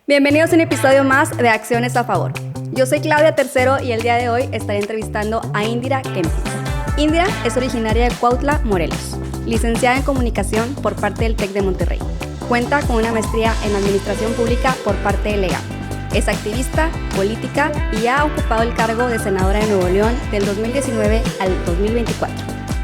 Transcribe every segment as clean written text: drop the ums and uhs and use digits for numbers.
Bienvenidos a un episodio más de Acciones a Favor. Yo soy Claudia Tercero y el día de hoy estaré entrevistando a Indira Kempis. Indira es originaria de Cuautla, Morelos, licenciada en Comunicación por parte del TEC de Monterrey. Cuenta con una maestría en Administración Pública por parte de LEGAM. Es activista, política y ha ocupado el cargo de senadora de Nuevo León del 2019 al 2024,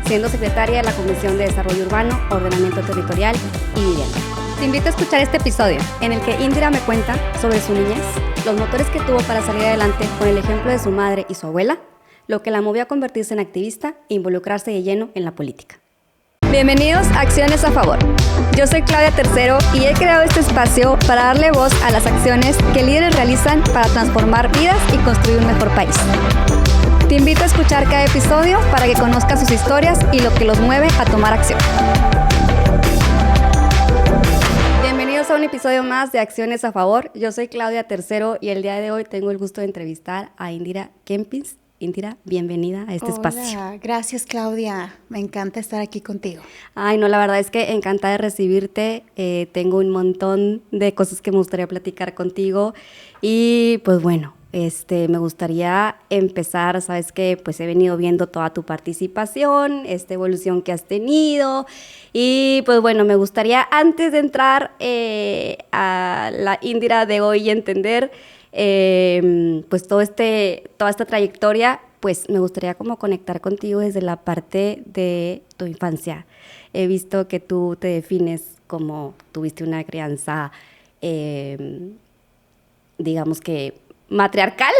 siendo secretaria de la Comisión de Desarrollo Urbano, Ordenamiento Territorial y Vivienda. Te invito a escuchar este episodio en el que Indira me cuenta sobre su niñez, los motores que tuvo para salir adelante con el ejemplo de su madre y su abuela, lo que la movió a convertirse en activista e involucrarse de lleno en la política. Bienvenidos a Acciones a Favor. Yo soy Claudia Tercero y he creado este espacio para darle voz a las acciones que líderes realizan para transformar vidas y construir un mejor país. Te invito a escuchar cada episodio para que conozcas sus historias y lo que los mueve a tomar acción. Bienvenidos a un episodio más de Acciones a Favor. Yo soy Claudia Tercero y el día de hoy tengo el gusto de entrevistar a Indira Kempis. Indira, bienvenida a este espacio. Gracias Claudia, me encanta estar aquí contigo. Ay, no, la verdad es que encantada de recibirte. Tengo un montón de cosas que me gustaría platicar contigo y pues bueno, me gustaría empezar, sabes que pues he venido viendo toda tu participación, esta evolución que has tenido y pues bueno, me gustaría antes de entrar a la Indira de hoy y entender pues toda esta trayectoria, pues me gustaría como conectar contigo desde la parte de tu infancia. He visto que tú te defines como tuviste una crianza, digamos que matriarcal,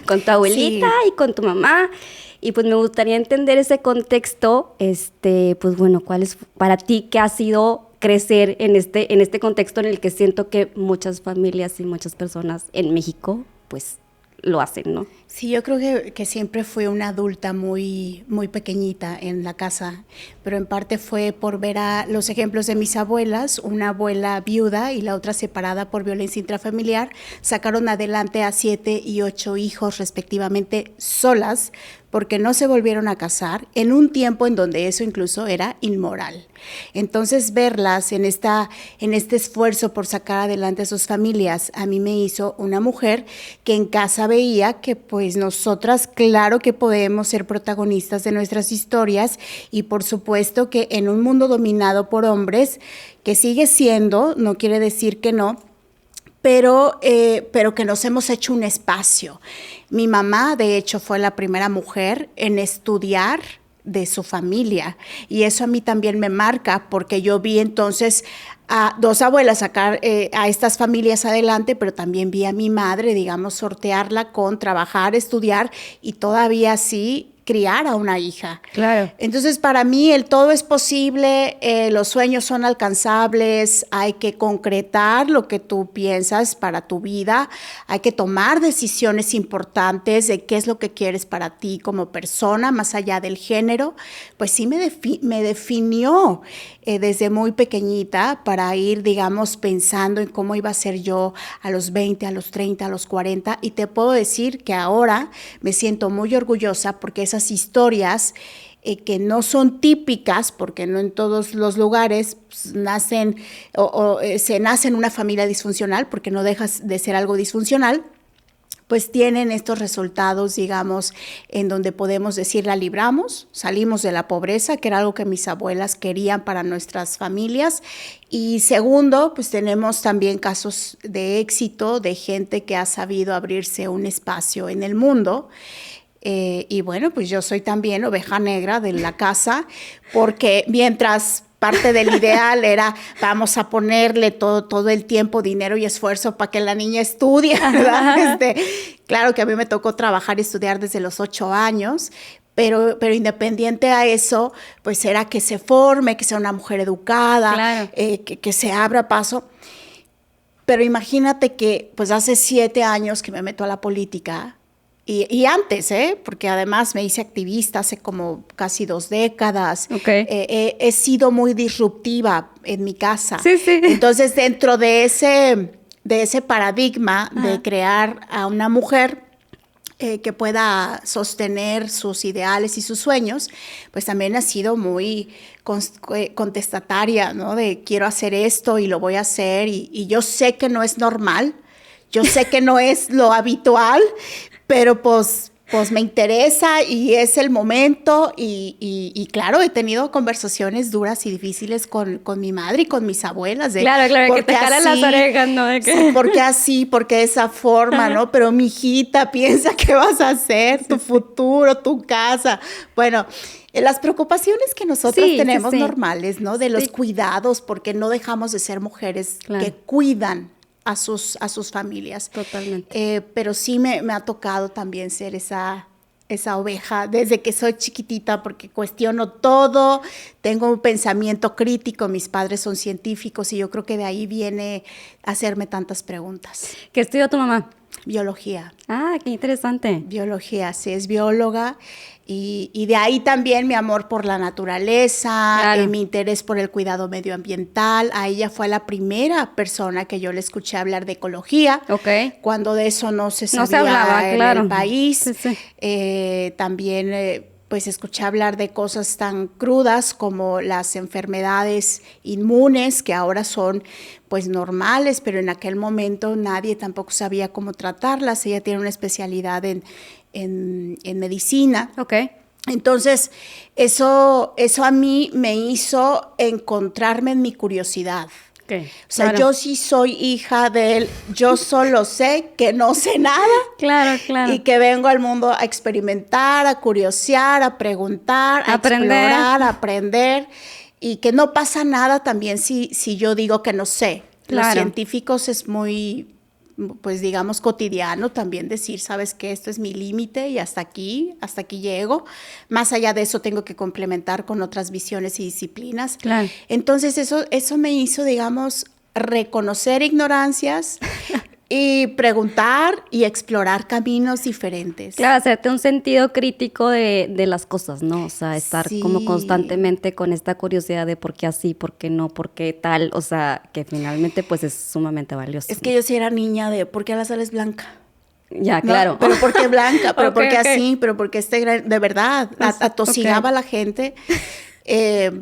con tu abuelita y con tu mamá, y pues me gustaría entender ese contexto, pues bueno, ¿cuál es para ti qué ha sido crecer en este contexto en el que siento que muchas familias y muchas personas en México pues lo hacen, ¿no? Sí, yo creo que siempre fui una adulta muy, muy pequeñita en la casa, pero en parte fue por ver a los ejemplos de mis abuelas, una abuela viuda y la otra separada por violencia intrafamiliar, sacaron adelante a 7 y 8 hijos respectivamente solas, porque no se volvieron a casar en un tiempo en donde eso incluso era inmoral. Entonces verlas en este esfuerzo por sacar adelante a sus familias, a mí me hizo una mujer que en casa veía que pues nosotras claro que podemos ser protagonistas de nuestras historias y por supuesto que en un mundo dominado por hombres, que sigue siendo, no quiere decir que no, pero que nos hemos hecho un espacio. Mi mamá, de hecho, fue la primera mujer en estudiar de su familia y eso a mí también me marca porque yo vi entonces a dos abuelas sacar a estas familias adelante, pero también vi a mi madre, digamos, sortearla con trabajar, estudiar y todavía así criar a una hija. Claro. Entonces, para mí el todo es posible, los sueños son alcanzables, hay que concretar lo que tú piensas para tu vida, hay que tomar decisiones importantes de qué es lo que quieres para ti como persona, más allá del género. Pues sí me definió desde muy pequeñita para ir, digamos, pensando en cómo iba a ser yo a los 20, a los 30, a los 40 y te puedo decir que ahora me siento muy orgullosa porque esas historias que no son típicas, porque no en todos los lugares pues, se nace en una familia disfuncional, porque no dejas de ser algo disfuncional, pues tienen estos resultados, digamos, en donde podemos decir la libramos, salimos de la pobreza, que era algo que mis abuelas querían para nuestras familias. Y segundo, pues tenemos también casos de éxito de gente que ha sabido abrirse un espacio en el mundo. Y bueno, pues yo soy también oveja negra de la casa, porque mientras parte del ideal era vamos a ponerle todo el tiempo, dinero y esfuerzo para que la niña estudie, ¿verdad? Claro que a mí me tocó trabajar y estudiar desde los 8 años, pero independiente a eso, pues era que se forme, que sea una mujer educada, claro. que se abra paso. Pero imagínate que pues hace 7 años que me meto a la política, y antes, porque además me hice activista hace como casi 2 décadas. Okay. He sido muy disruptiva en mi casa. Sí, sí. Entonces, dentro de ese paradigma de crear a una mujer que pueda sostener sus ideales y sus sueños, pues también ha sido muy contestataria, ¿no? De quiero hacer esto y lo voy a hacer y yo sé que no es normal. Yo sé que no es lo habitual, pero pues me interesa y es el momento y claro, he tenido conversaciones duras y difíciles con mi madre y con mis abuelas. Claro, que te jalan las orejas, ¿no? De que... Sí, porque así, porque de esa forma, ¿no? Pero mi hijita, piensa qué vas a hacer, tu futuro, tu casa. Bueno, las preocupaciones que nosotros tenemos normales, ¿no? De los cuidados, porque no dejamos de ser mujeres que cuidan a sus familias. Totalmente. Pero sí me ha tocado también ser esa oveja desde que soy chiquitita, porque cuestiono todo, tengo un pensamiento crítico, mis padres son científicos y yo creo que de ahí viene hacerme tantas preguntas. ¿Qué estudió tu mamá? Biología. Ah, qué interesante. Biología, sí, es bióloga. Y de ahí también mi amor por la naturaleza, mi interés por el cuidado medioambiental. A ella fue la primera persona que yo le escuché hablar de ecología, cuando de eso no se hablaba en el país. También pues escuché hablar de cosas tan crudas como las enfermedades inmunes, que ahora son pues normales, pero en aquel momento nadie tampoco sabía cómo tratarlas. Ella tiene una especialidad en medicina. Entonces, eso a mí me hizo encontrarme en mi curiosidad. O sea, yo sí soy hija de él, yo solo sé que no sé nada. Claro. Y que vengo al mundo a experimentar, a curiosear, a preguntar, a explorar, a aprender. Y que no pasa nada también si yo digo que no sé. Los científicos es muy, pues digamos, cotidiano también decir, sabes que esto es mi límite y hasta aquí llego. Más allá de eso tengo que complementar con otras visiones y disciplinas. Entonces eso me hizo, digamos, reconocer ignorancias y preguntar y explorar caminos diferentes. Claro, hacerte un sentido crítico de las cosas, ¿no? O sea, estar como constantemente con esta curiosidad de por qué así, por qué no, por qué tal. O sea, que finalmente pues es sumamente valioso. Es que yo sí era niña de ¿por qué la sal es blanca? Ya, claro. ¿No? Pero ¿por qué blanca? ¿Pero por qué así? ¿Pero por qué de verdad? Atosigaba a la gente.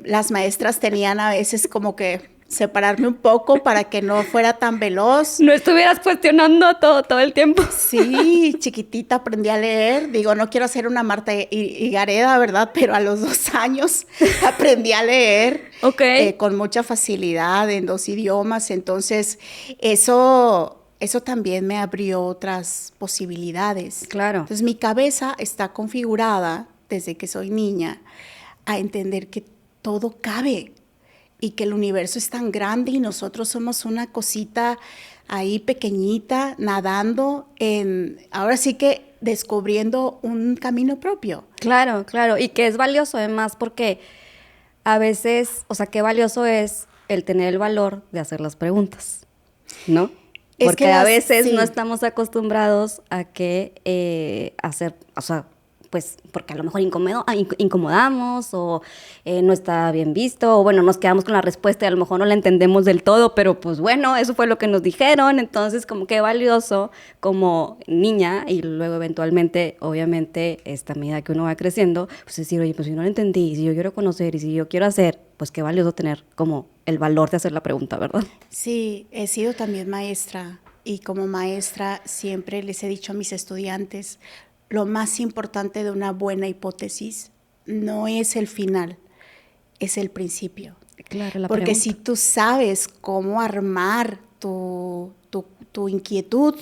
Las maestras tenían a veces como que separarme un poco para que no fuera tan veloz. No estuvieras cuestionando todo el tiempo. Sí, chiquitita aprendí a leer. Digo, no quiero ser una Marta Higareda, ¿verdad? Pero a los 2 años aprendí a leer con mucha facilidad en 2 idiomas. Entonces, eso también me abrió otras posibilidades. Claro. Entonces, mi cabeza está configurada desde que soy niña a entender que todo cabe. Y que el universo es tan grande y nosotros somos una cosita ahí pequeñita, nadando ahora sí que descubriendo un camino propio. Claro. Y que es valioso además porque a veces, o sea, qué valioso es el tener el valor de hacer las preguntas, ¿no? Porque a veces no estamos acostumbrados a hacer, o sea, pues porque a lo mejor incomodamos o no está bien visto, o bueno, nos quedamos con la respuesta y a lo mejor no la entendemos del todo, pero pues bueno, eso fue lo que nos dijeron. Entonces como que valioso como niña y luego eventualmente, obviamente, esta medida que uno va creciendo, pues decir, oye, pues si no lo entendí, y si yo quiero conocer y si yo quiero hacer, pues qué valioso tener como el valor de hacer la pregunta, ¿verdad? Sí, he sido también maestra y como maestra siempre les he dicho a mis estudiantes, lo más importante de una buena hipótesis no es el final, es el principio. Claro, la Porque pregunta. si tú sabes cómo armar tu inquietud,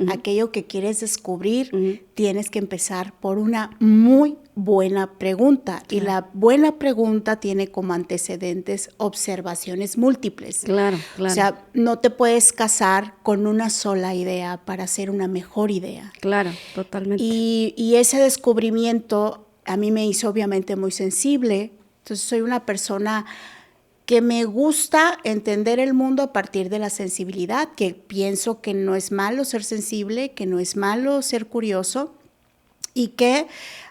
aquello que quieres descubrir, tienes que empezar por una muy buena pregunta. Claro. Y la buena pregunta tiene como antecedentes observaciones múltiples. Claro. O sea, no te puedes casar con una sola idea para hacer una mejor idea. Claro, totalmente. Y ese descubrimiento a mí me hizo obviamente muy sensible. Entonces soy una persona que me gusta entender el mundo a partir de la sensibilidad, que pienso que no es malo ser sensible, que no es malo ser curioso y que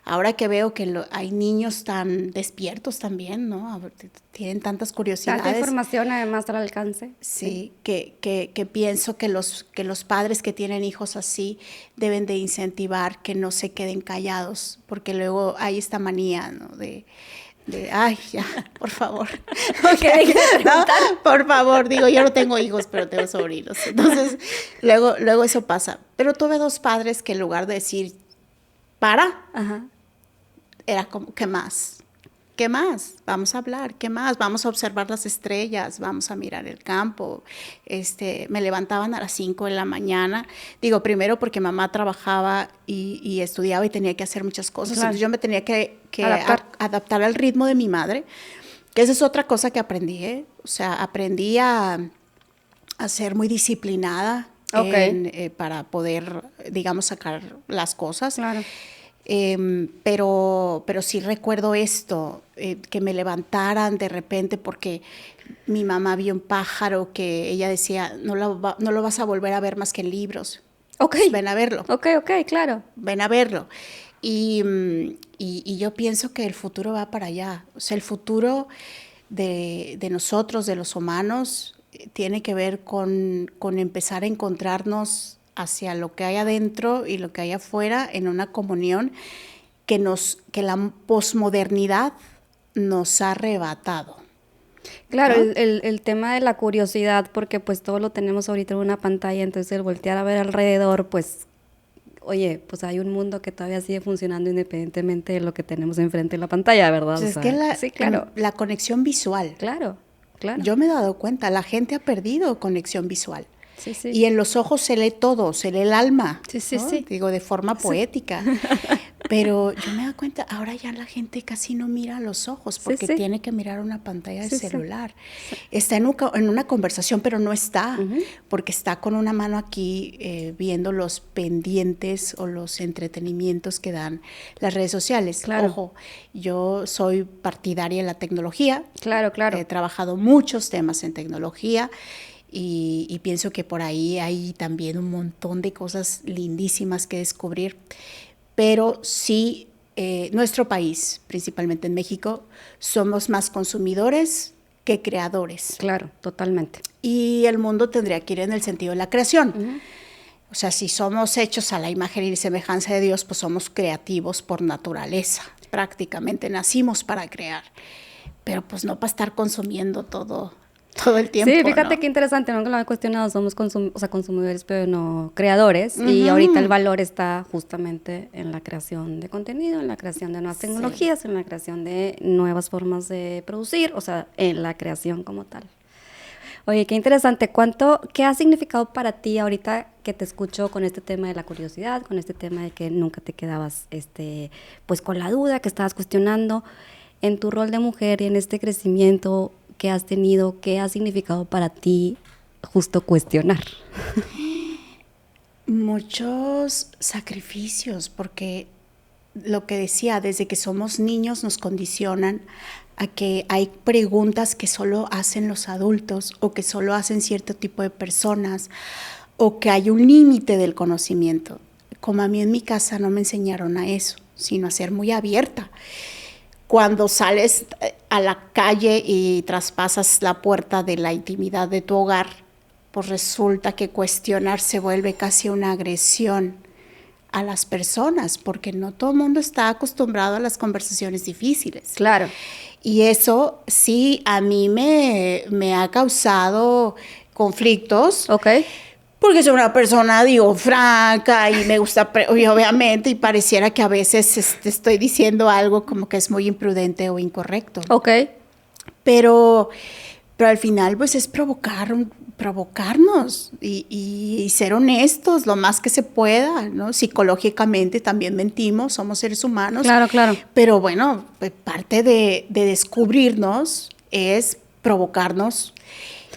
ahora que veo que hay niños tan despiertos también, ¿no? Tienen tantas curiosidades. Tanta información además al alcance. Sí, que pienso que los padres que tienen hijos así deben de incentivar que no se queden callados, porque luego hay esta manía, ¿no? Ay, ya, por favor. Okay, ¿No? Por favor, digo, yo no tengo hijos, pero tengo sobrinos. Entonces, luego eso pasa. Pero tuve 2 padres que en lugar de decir, Ajá. era como, ¿qué más? ¿Qué más? Vamos a hablar, ¿qué más? Vamos a observar las estrellas, vamos a mirar el campo. Me levantaban a las 5 de la mañana. Digo, primero porque mamá trabajaba y estudiaba y tenía que hacer muchas cosas. Claro. Entonces yo me tenía que Adaptar. al ritmo de mi madre. Que esa es otra cosa que aprendí, ¿eh? O sea, aprendí a ser muy disciplinada para poder, digamos, sacar las cosas. Claro. Pero sí recuerdo esto, que me levantaran de repente porque mi mamá vio un pájaro que ella decía, no lo vas a volver a ver más que en libros. Ok. Pues ven a verlo. Ok, claro. Ven a verlo. Y yo pienso que el futuro va para allá. O sea, el futuro de nosotros, de los humanos, tiene que ver con empezar a encontrarnos hacia lo que hay adentro y lo que hay afuera en una comunión que la posmodernidad nos ha arrebatado. Claro, ¿no? el tema de la curiosidad, porque pues todo lo tenemos ahorita en una pantalla, entonces el voltear a ver alrededor, pues, oye, pues hay un mundo que todavía sigue funcionando independientemente de lo que tenemos enfrente de la pantalla, ¿verdad? Pues o es sea, que sí, claro. la conexión visual. Claro. Yo me he dado cuenta, la gente ha perdido conexión visual. Sí. Y en los ojos se lee todo, se lee el alma. Sí, ¿no? sí. Digo, de forma poética. Pero yo me doy cuenta, ahora ya la gente casi no mira a los ojos porque tiene que mirar una pantalla de celular. Sí. Está en una conversación, pero no está, porque está con una mano aquí viendo los pendientes o los entretenimientos que dan las redes sociales. Claro. Ojo, yo soy partidaria de la tecnología. Claro. He trabajado muchos temas en tecnología. Y pienso que por ahí hay también un montón de cosas lindísimas que descubrir. Pero sí, nuestro país, principalmente en México, somos más consumidores que creadores. Claro, totalmente. Y el mundo tendría que ir en el sentido de la creación. O sea, si somos hechos a la imagen y semejanza de Dios, pues somos creativos por naturaleza. Prácticamente nacimos para crear. Pero pues no para estar consumiendo todo el tiempo. Sí, fíjate, ¿no? Qué interesante, nunca lo había cuestionado, somos consumidores, pero no creadores, y ahorita el valor está justamente en la creación de contenido, en la creación de nuevas tecnologías, en la creación de nuevas formas de producir, o sea, en la creación como tal. Oye, qué interesante, ¿qué ha significado para ti ahorita que te escucho con este tema de la curiosidad, con este tema de que nunca te quedabas pues con la duda, que estabas cuestionando en tu rol de mujer y en este crecimiento que has tenido, qué ha significado para ti justo cuestionar? Muchos sacrificios, porque lo que decía, desde que somos niños nos condicionan a que hay preguntas que solo hacen los adultos o que solo hacen cierto tipo de personas o que hay un límite del conocimiento. Como a mí en mi casa no me enseñaron a eso, sino a ser muy abierta. Cuando sales a la calle y traspasas la puerta de la intimidad de tu hogar, pues resulta que cuestionar se vuelve casi una agresión a las personas, porque no todo el mundo está acostumbrado a las conversaciones difíciles. Claro. Y eso sí a mí me ha causado conflictos. Ok. Porque soy una persona, digo, franca y me gusta, obviamente, y pareciera que a veces estoy diciendo algo como que es muy imprudente o incorrecto. Ok. Pero al final, pues, es provocarnos y ser honestos lo más que se pueda, ¿no? Psicológicamente también mentimos, somos seres humanos. Claro. Pero bueno, pues, parte de descubrirnos es provocarnos.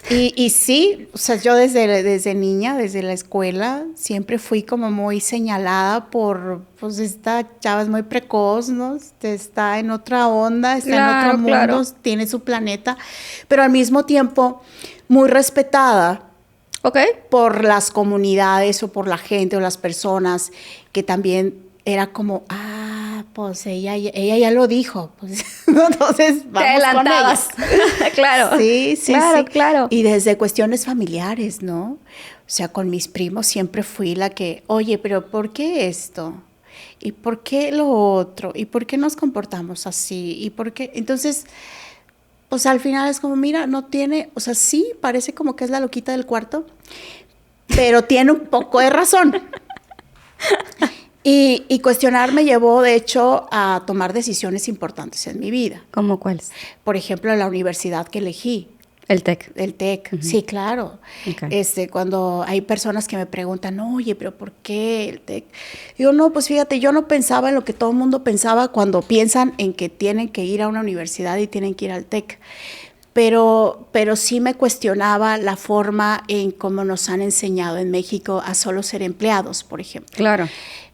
Y sí, o sea, yo desde niña, desde la escuela, siempre fui como muy señalada por, pues esta chava es muy precoz, ¿no? Está en otra onda, está en otro mundo, tiene su planeta, pero al mismo tiempo muy respetada. Okay. Por las comunidades o por la gente o las personas que también era como, pues ella ya lo dijo, pues entonces vamos con ella. Claro. Sí. Claro. Y desde cuestiones familiares, ¿no? O sea, con mis primos siempre fui la que, oye, pero ¿por qué esto? ¿Y por qué lo otro? ¿Y por qué nos comportamos así? ¿Y por qué? Entonces, pues al final es como, mira, no tiene, o sea, sí, parece como que es la loquita del cuarto, pero tiene un poco de razón. Y cuestionar me llevó, de hecho, a tomar decisiones importantes en mi vida. ¿Cómo cuáles? Por ejemplo, la universidad que elegí. El TEC. El TEC, sí, claro. Okay. Cuando hay personas que me preguntan, oye, pero ¿por qué el TEC? Digo, no, pues fíjate, yo no pensaba en lo que todo el mundo pensaba cuando piensan en que tienen que ir a una universidad y tienen que ir al TEC. Pero sí me cuestionaba la forma en cómo nos han enseñado en México a solo ser empleados, por ejemplo. Claro.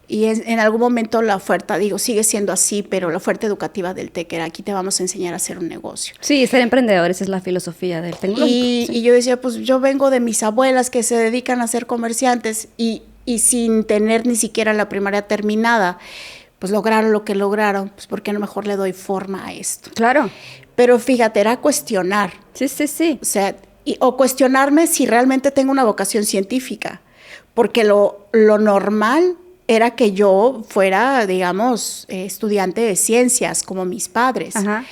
Y en algún momento la oferta, digo, sigue siendo así, pero la oferta educativa del TEC era, aquí te vamos a enseñar a hacer un negocio. Sí, ser emprendedores es la filosofía del tecnológico. Y yo decía, pues yo vengo de mis abuelas que se dedican a ser comerciantes y sin tener ni siquiera la primaria terminada, pues lograron lo que lograron, pues ¿por qué no mejor le doy forma a esto? Claro. Pero fíjate, era cuestionar. Sí. O sea, o cuestionarme si realmente tengo una vocación científica, porque lo normal era que yo fuera, digamos, estudiante de ciencias, como mis padres. Ajá.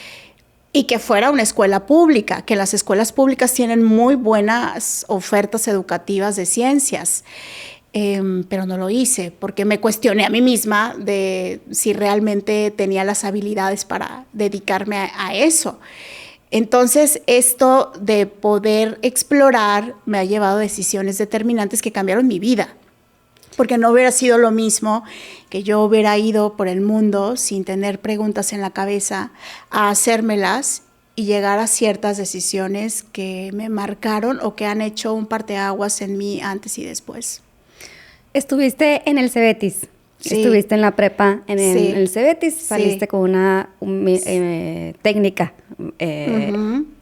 Y que fuera una escuela pública, que las escuelas públicas tienen muy buenas ofertas educativas de ciencias. Pero no lo hice, porque me cuestioné a mí misma de si realmente tenía las habilidades para dedicarme a eso. Entonces, esto de poder explorar me ha llevado a decisiones determinantes que cambiaron mi vida. Porque no hubiera sido lo mismo que yo hubiera ido por el mundo sin tener preguntas en la cabeza a hacérmelas y llegar a ciertas decisiones que me marcaron o que han hecho un parteaguas en mí antes y después. Estuviste en el Cebetis. Sí. Estuviste en la prepa en el Cebetis, saliste con una técnica.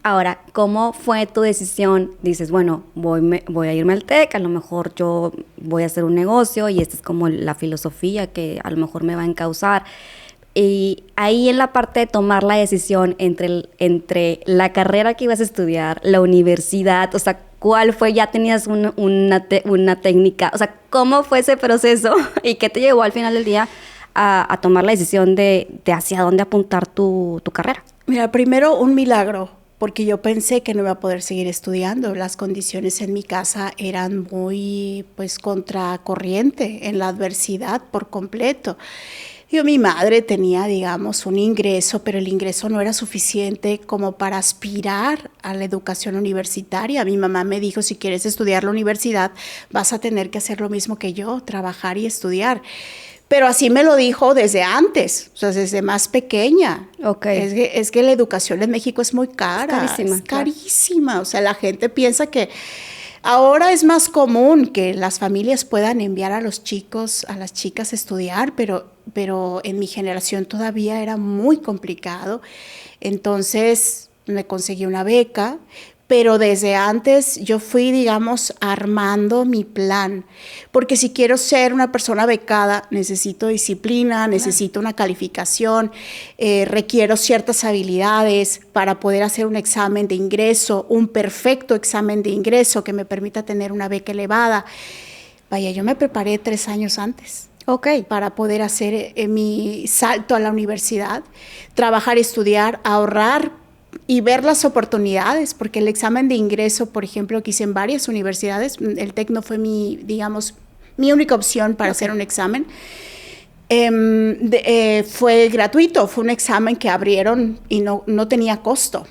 Ahora, ¿cómo fue tu decisión? Dices, bueno, voy a irme al TEC, a lo mejor yo voy a hacer un negocio y esta es como la filosofía que a lo mejor me va a encauzar. Y ahí en la parte de tomar la decisión entre la carrera que ibas a estudiar, la universidad, o sea, ¿cuál fue? ¿Ya tenías una técnica? O sea, ¿cómo fue ese proceso? ¿Y qué te llevó al final del día a tomar la decisión de hacia dónde apuntar tu carrera? Mira, primero un milagro, porque yo pensé que no iba a poder seguir estudiando. Las condiciones en mi casa eran muy, pues, contracorriente, en la adversidad por completo. Mi madre tenía, digamos, un ingreso, pero el ingreso no era suficiente como para aspirar a la educación universitaria. Mi mamá me dijo, si quieres estudiar la universidad, vas a tener que hacer lo mismo que yo, trabajar y estudiar. Pero así me lo dijo desde antes, o sea, desde más pequeña. Okay. Es que la educación en México es muy cara. Es carísima. Es carísima. Claro. O sea, la gente piensa que ahora es más común que las familias puedan enviar a los chicos, a las chicas a estudiar, pero en mi generación todavía era muy complicado. Entonces me conseguí una beca, pero desde antes yo fui, digamos, armando mi plan. Porque si quiero ser una persona becada, necesito disciplina, necesito una calificación, requiero ciertas habilidades para poder hacer un examen de ingreso, un perfecto examen de ingreso que me permita tener una beca elevada. Vaya, yo me preparé 3 años antes. Para poder hacer mi salto a la universidad, trabajar, estudiar, ahorrar y ver las oportunidades, porque el examen de ingreso, por ejemplo, que hice en varias universidades, el TEC no fue mi única opción para hacer un examen, fue gratuito, fue un examen que abrieron y no tenía costo.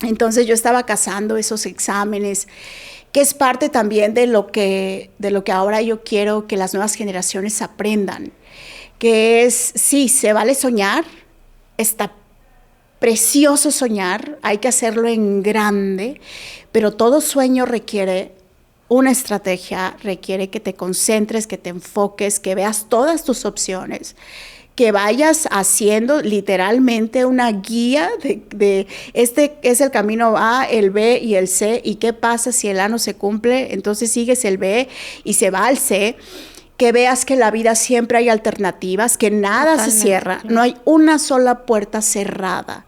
Entonces yo estaba cazando esos exámenes, que es parte también de lo que ahora yo quiero que las nuevas generaciones aprendan, que es, sí, se vale soñar, está precioso soñar, hay que hacerlo en grande, pero todo sueño requiere una estrategia, requiere que te concentres, que te enfoques, que veas todas tus opciones, que vayas haciendo literalmente una guía de este es el camino A, el B y el C, y qué pasa si el A no se cumple, entonces sigues el B y se va al C. Que veas que en la vida siempre hay alternativas, que nada se cierra, no hay una sola puerta cerrada,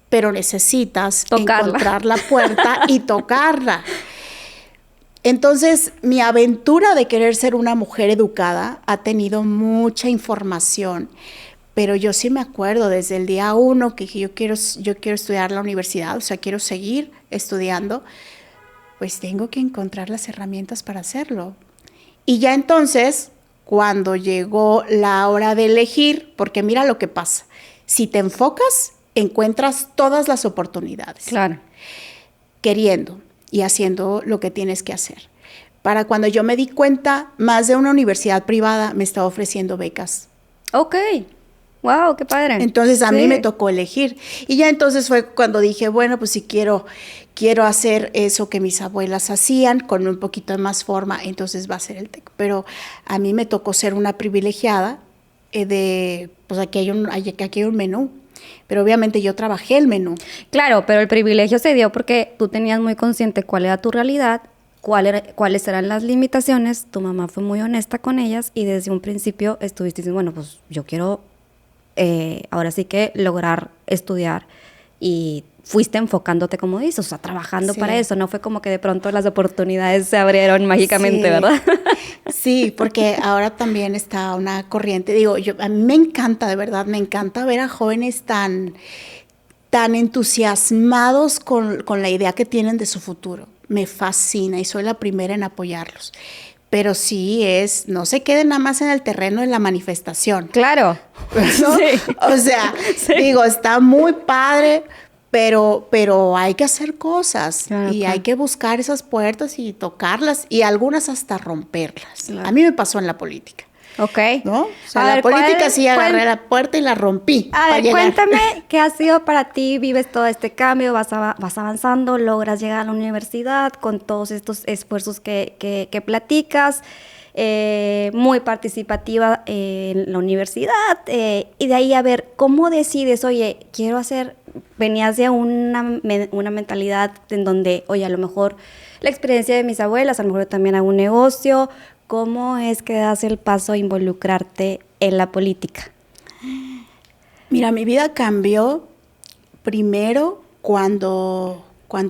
pero necesitas encontrar la puerta y tocarla. Entonces, mi aventura de querer ser una mujer educada ha tenido mucha información, pero yo sí me acuerdo desde el día 1 que dije, yo quiero estudiar la universidad, o sea, quiero seguir estudiando, pues tengo que encontrar las herramientas para hacerlo. Y ya entonces, cuando llegó la hora de elegir, porque mira lo que pasa, si te enfocas, encuentras todas las oportunidades. Claro. Queriendo y haciendo lo que tienes que hacer. Para cuando yo me di cuenta, más de una universidad privada me estaba ofreciendo becas. Ok. Wow, qué padre. Entonces a mí me tocó elegir. Y ya entonces fue cuando dije, bueno, pues si quiero hacer eso que mis abuelas hacían con un poquito de más forma, entonces va a ser el TEC. Pero a mí me tocó ser una privilegiada pues aquí hay un menú. Pero obviamente yo trabajé el menú. Claro, pero el privilegio se dio porque tú tenías muy consciente cuál era tu realidad, cuáles eran las limitaciones, tu mamá fue muy honesta con ellas y desde un principio estuviste diciendo, bueno, pues yo quiero ahora sí que lograr estudiar y fuiste enfocándote como dices, o sea, trabajando para eso, no fue como que de pronto las oportunidades se abrieron mágicamente, ¿verdad? Sí, porque ahora también está una corriente, digo, a mí me encanta, de verdad, me encanta ver a jóvenes tan entusiasmados con la idea que tienen de su futuro, me fascina y soy la primera en apoyarlos. Pero sí no se queden nada más en el terreno de la manifestación. Claro. ¿No? Sí. O sea, digo, está muy padre, pero hay que hacer cosas. Claro, y hay que buscar esas puertas y tocarlas y algunas hasta romperlas. Claro. A mí me pasó en la política. Ok. ¿No? O sea, la política sí agarré la puerta y la rompí. A ver, cuéntame qué ha sido para ti, vives todo este cambio, vas avanzando, logras llegar a la universidad con todos estos esfuerzos que platicas, muy participativa en la universidad, y de ahí a ver, ¿cómo decides, oye, venías de una mentalidad en donde, oye, a lo mejor la experiencia de mis abuelas, a lo mejor también hago un negocio. ¿Cómo es que das el paso a involucrarte en la política? Mira, mi vida cambió primero cuando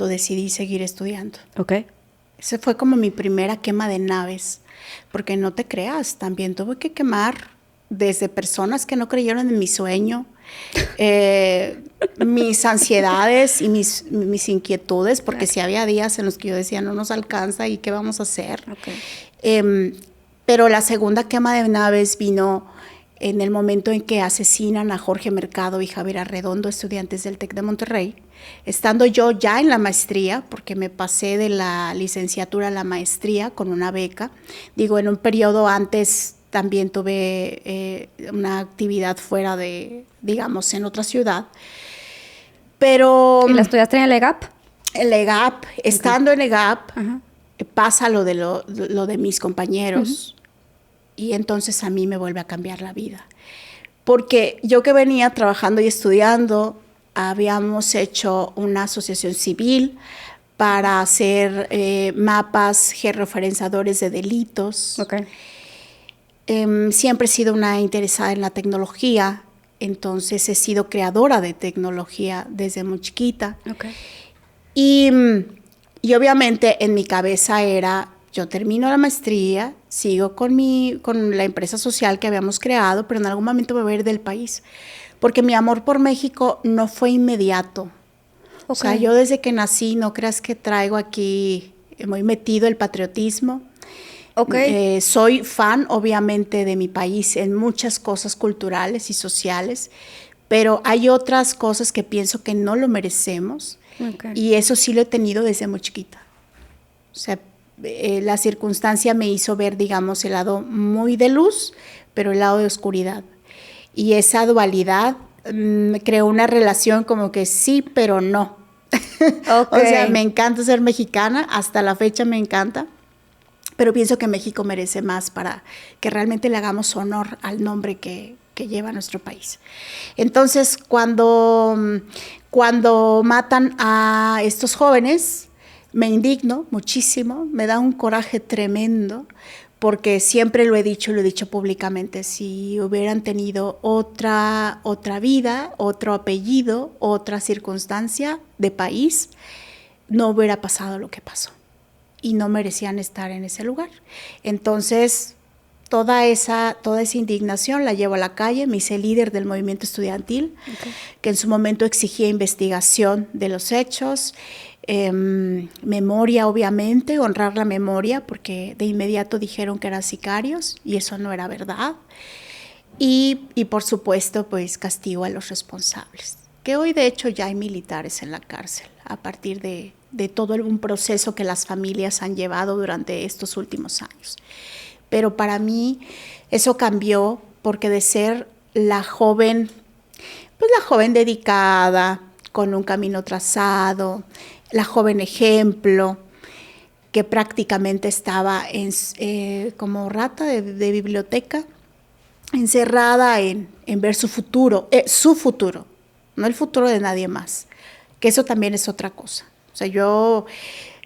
decidí seguir estudiando. Ok. Esa fue como mi primera quema de naves, porque no te creas, también tuve que quemar desde personas que no creyeron en mi sueño, mis ansiedades y mis inquietudes, porque sí había días en los que yo decía, no nos alcanza y ¿qué vamos a hacer? Okay. Pero la segunda quema de naves vino en el momento en que asesinan a Jorge Mercado y Javier Arredondo, estudiantes del TEC de Monterrey, estando yo ya en la maestría, porque me pasé de la licenciatura a la maestría con una beca. Digo, en un periodo antes también tuve una actividad fuera de, digamos, en otra ciudad. Pero... ¿Y la estudiaste en el EGAP? El EGAP, estando en EGAP, pasa lo de mis compañeros y entonces a mí me vuelve a cambiar la vida. Porque yo que venía trabajando y estudiando, habíamos hecho una asociación civil para hacer mapas georreferenciadores de delitos. Okay. Siempre he sido una interesada en la tecnología, entonces he sido creadora de tecnología desde muy chiquita. Okay. Y obviamente en mi cabeza era, yo termino la maestría, sigo con la empresa social que habíamos creado, pero en algún momento me voy a ir del país, porque mi amor por México no fue inmediato. Okay. O sea, yo desde que nací, no creas que traigo aquí muy metido el patriotismo. Okay. Soy fan, obviamente, de mi país en muchas cosas culturales y sociales, pero hay otras cosas que pienso que no lo merecemos. Okay. Y eso sí lo he tenido desde muy chiquita. O sea, la circunstancia me hizo ver, digamos, el lado muy de luz, pero el lado de oscuridad. Y esa dualidad creó una relación como que sí, pero no. Okay. O sea, me encanta ser mexicana, hasta la fecha me encanta, pero pienso que México merece más para que realmente le hagamos honor al nombre que lleva nuestro país. Entonces, cuando matan a estos jóvenes, me indigno muchísimo, me da un coraje tremendo, porque siempre lo he dicho públicamente, si hubieran tenido otra vida, otro apellido, otra circunstancia de país, no hubiera pasado lo que pasó. y no merecían estar en ese lugar. Entonces, toda esa indignación la llevo a la calle, me hice líder del movimiento estudiantil, que en su momento exigía investigación de los hechos, memoria, obviamente, honrar la memoria, porque de inmediato dijeron que eran sicarios y eso no era verdad. Y por supuesto, pues castigo a los responsables, que hoy de hecho ya hay militares en la cárcel, a partir de todo un proceso que las familias han llevado durante estos últimos años. Pero para mí eso cambió, porque de ser la joven dedicada, con un camino trazado, la joven ejemplo, que prácticamente estaba como rata de biblioteca, encerrada en ver su futuro, no el futuro de nadie más, que eso también es otra cosa. O sea, yo,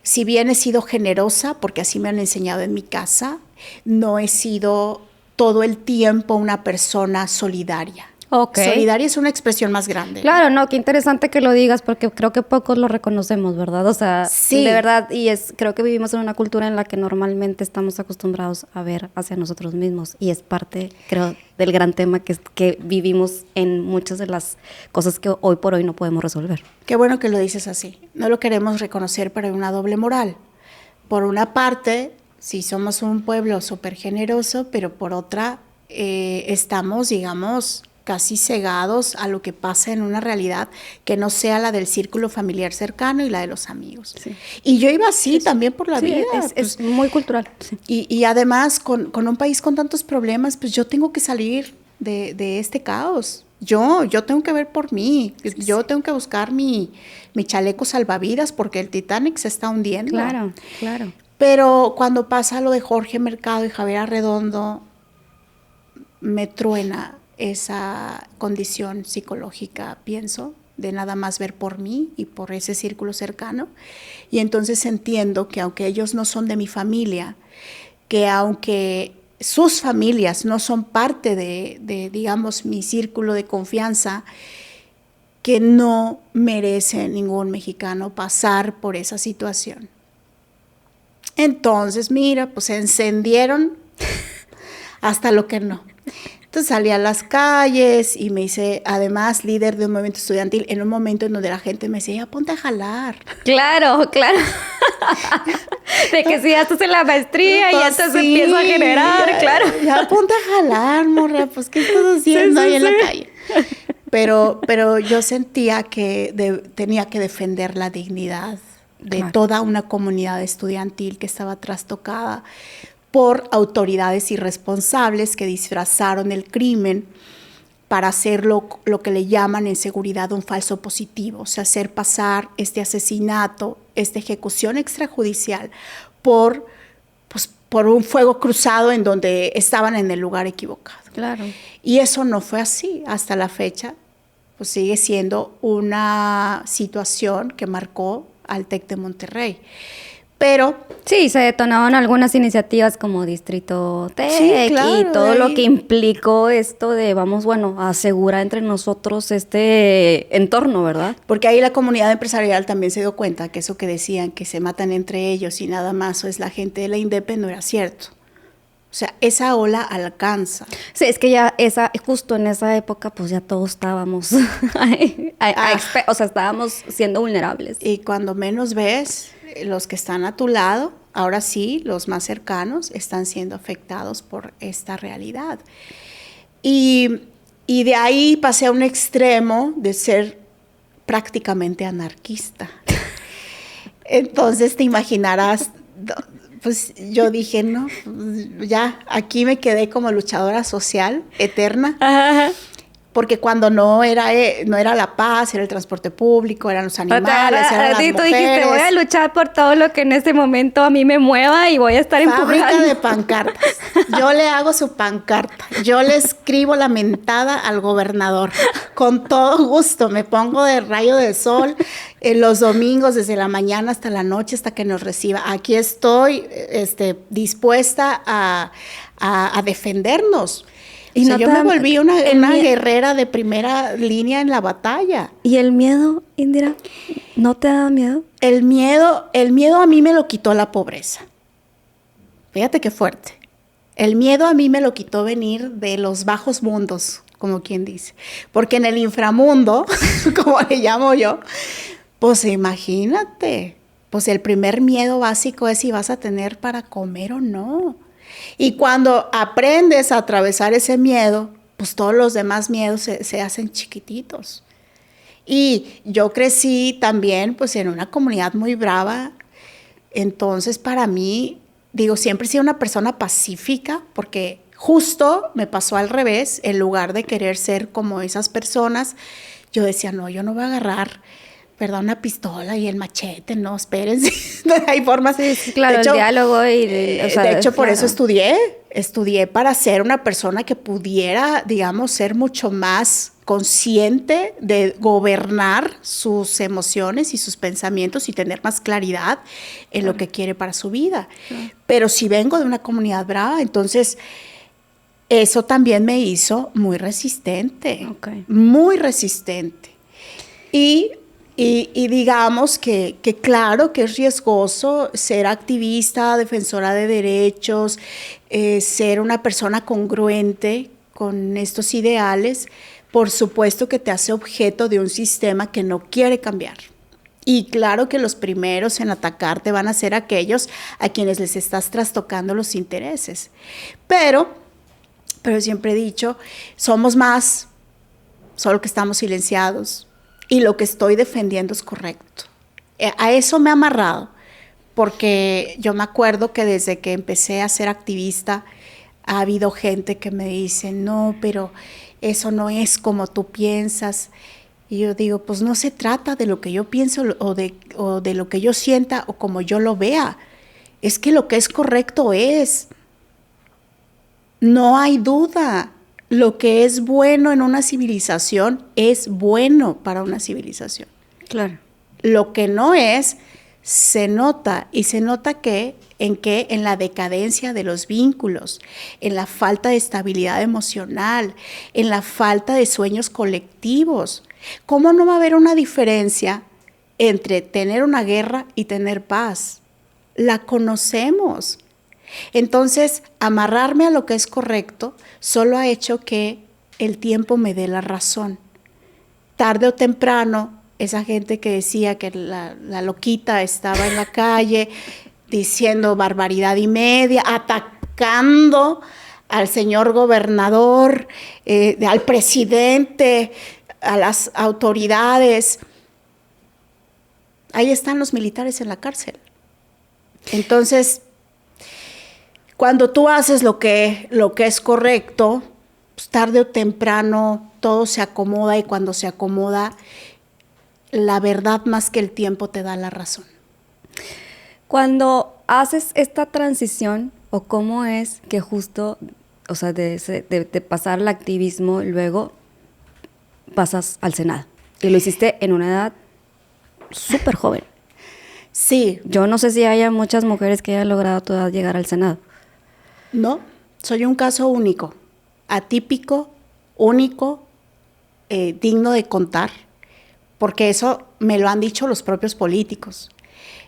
si bien he sido generosa, porque así me han enseñado en mi casa, no he sido todo el tiempo una persona solidaria. Okay. Solidaria es una expresión más grande. Claro, no, qué interesante que lo digas, porque creo que pocos lo reconocemos, ¿verdad? O sea, sí. De verdad, creo que vivimos en una cultura en la que normalmente estamos acostumbrados a ver hacia nosotros mismos, y es parte, creo, del gran tema que vivimos en muchas de las cosas que hoy por hoy no podemos resolver. Qué bueno que lo dices así. No lo queremos reconocer, pero hay una doble moral. Por una parte, sí somos un pueblo súper generoso, pero por otra, estamos, digamos, casi cegados a lo que pasa en una realidad que no sea la del círculo familiar cercano y la de los amigos. Sí. Y yo iba así también por la vida. Es muy cultural. Sí. Y además, con un país con tantos problemas, pues yo tengo que salir de este caos. Yo tengo que ver por mí. Yo tengo que buscar mi chaleco salvavidas, porque el Titanic se está hundiendo. Claro. Pero cuando pasa lo de Jorge Mercado y Javier Arredondo, me truena esa condición psicológica, pienso, de nada más ver por mí y por ese círculo cercano. Y entonces entiendo que aunque ellos no son de mi familia, que aunque sus familias no son parte de digamos, mi círculo de confianza, que no merece ningún mexicano pasar por esa situación. Entonces, mira, pues se encendieron hasta lo que no. Entonces salí a las calles y me hice, además, líder de un movimiento estudiantil en un momento en donde la gente me decía, ya ponte a jalar. Claro. De que si ya estás en la maestría y ya te empieza a generar, claro. Ya ponte a jalar, morra, pues ¿qué estás haciendo ahí en la calle? Pero yo sentía que tenía que defender la dignidad de toda una comunidad estudiantil que estaba trastocada por autoridades irresponsables que disfrazaron el crimen para hacer lo que le llaman en seguridad un falso positivo, o sea, hacer pasar este asesinato, esta ejecución extrajudicial por un fuego cruzado en donde estaban en el lugar equivocado. Claro. Y eso no fue así hasta la fecha, pues sigue siendo una situación que marcó al TEC de Monterrey. Pero sí, se detonaban algunas iniciativas como Distrito TEC, sí, claro, y todo lo que implicó esto de a asegurar entre nosotros este entorno, ¿verdad? Porque ahí la comunidad empresarial también se dio cuenta que eso que decían, que se matan entre ellos y nada más, o es la gente de la INDEP, no era cierto. O sea, esa ola alcanza. Sí, es que ya justo en esa época, pues ya todos estábamos, estábamos siendo vulnerables. Y cuando menos ves, los que están a tu lado, ahora sí, los más cercanos, están siendo afectados por esta realidad. Y de ahí pasé a un extremo de ser prácticamente anarquista. Entonces te imaginarás, pues yo dije, no, ya aquí me quedé como luchadora social eterna. Ajá. Porque cuando no era la paz, era el transporte público, eran los animales, eran las mujeres. Tú dijiste, voy a luchar por todo lo que en este momento a mí me mueva y voy a estar empujando. Fábrica de pancartas. Yo le hago su pancarta. Yo le escribo la mentada al gobernador. Con todo gusto. Me pongo de rayo de sol los domingos desde la mañana hasta la noche hasta que nos reciba. Aquí estoy dispuesta a defendernos. Y o sea, no yo te me da- volví una el mie- guerrera de primera línea en la batalla. ¿Y el miedo, Indira? ¿No te da miedo? El miedo a mí me lo quitó la pobreza. Fíjate qué fuerte. El miedo a mí me lo quitó venir de los bajos mundos, como quien dice. Porque en el inframundo, como le llamo yo, pues imagínate, pues el primer miedo básico es si vas a tener para comer o no. Y cuando aprendes a atravesar ese miedo, pues todos los demás miedos se hacen chiquititos. Y yo crecí también pues en una comunidad muy brava. Entonces para mí, digo, siempre he sido una persona pacífica porque justo me pasó al revés. En lugar de querer ser como esas personas, yo decía, no, yo no voy a agarrar, ¿verdad? Una pistola y el machete, no, espérense. Hay formas. Sí, claro, de hecho, el diálogo y... o sea, de hecho, por claro. eso estudié para ser una persona que pudiera, digamos, ser mucho más consciente de gobernar sus emociones y sus pensamientos y tener más claridad en lo que quiere para su vida. Pero si vengo de una comunidad brava, entonces eso también me hizo muy resistente, muy resistente. Y digamos que claro que es riesgoso ser activista, defensora de derechos, ser una persona congruente con estos ideales, por supuesto que te hace objeto de un sistema que no quiere cambiar. Y claro que los primeros en atacarte van a ser aquellos a quienes les estás trastocando los intereses. Pero siempre he dicho, somos más, solo que estamos silenciados. Y lo que estoy defendiendo es correcto. A eso me ha amarrado, porque yo me acuerdo que desde que empecé a ser activista, ha habido gente que me dice, no, pero eso no es como tú piensas. Y yo digo, pues no se trata de lo que yo pienso o de lo que yo sienta o como yo lo vea. Es que lo que es correcto es. No hay duda. Lo que es bueno en una civilización es bueno para una civilización. Claro. Lo que no es, se nota. ¿Y se nota qué? En la decadencia de los vínculos, en la falta de estabilidad emocional, en la falta de sueños colectivos. ¿Cómo no va a haber una diferencia entre tener una guerra y tener paz? La conocemos. Entonces, amarrarme a lo que es correcto solo ha hecho que el tiempo me dé la razón. Tarde o temprano, esa gente que decía que la loquita estaba en la calle diciendo barbaridad y media, atacando al señor gobernador, al presidente, a las autoridades. Ahí están los militares en la cárcel. Entonces, cuando tú haces lo que es correcto, pues tarde o temprano todo se acomoda, y cuando se acomoda, la verdad más que el tiempo te da la razón. Cuando haces esta transición, o cómo es que justo, o sea, de pasar al activismo, luego pasas al Senado, y lo hiciste en una edad súper joven. Sí. Yo no sé si haya muchas mujeres que hayan logrado a tu edad llegar al Senado. No, soy un caso único, atípico, único, digno de contar, porque eso me lo han dicho los propios políticos.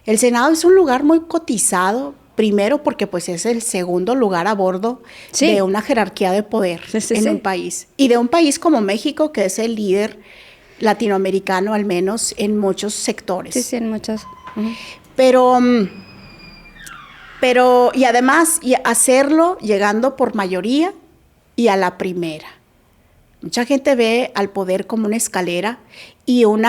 El Senado es un lugar muy cotizado, primero porque pues es el segundo lugar a bordo de una jerarquía de poder en un país. Y de un país como México, que es el líder latinoamericano, al menos en muchos sectores. Sí, en muchos. Uh-huh. Pero, y además, y hacerlo llegando por mayoría y a la primera. Mucha gente ve al poder como una escalera y un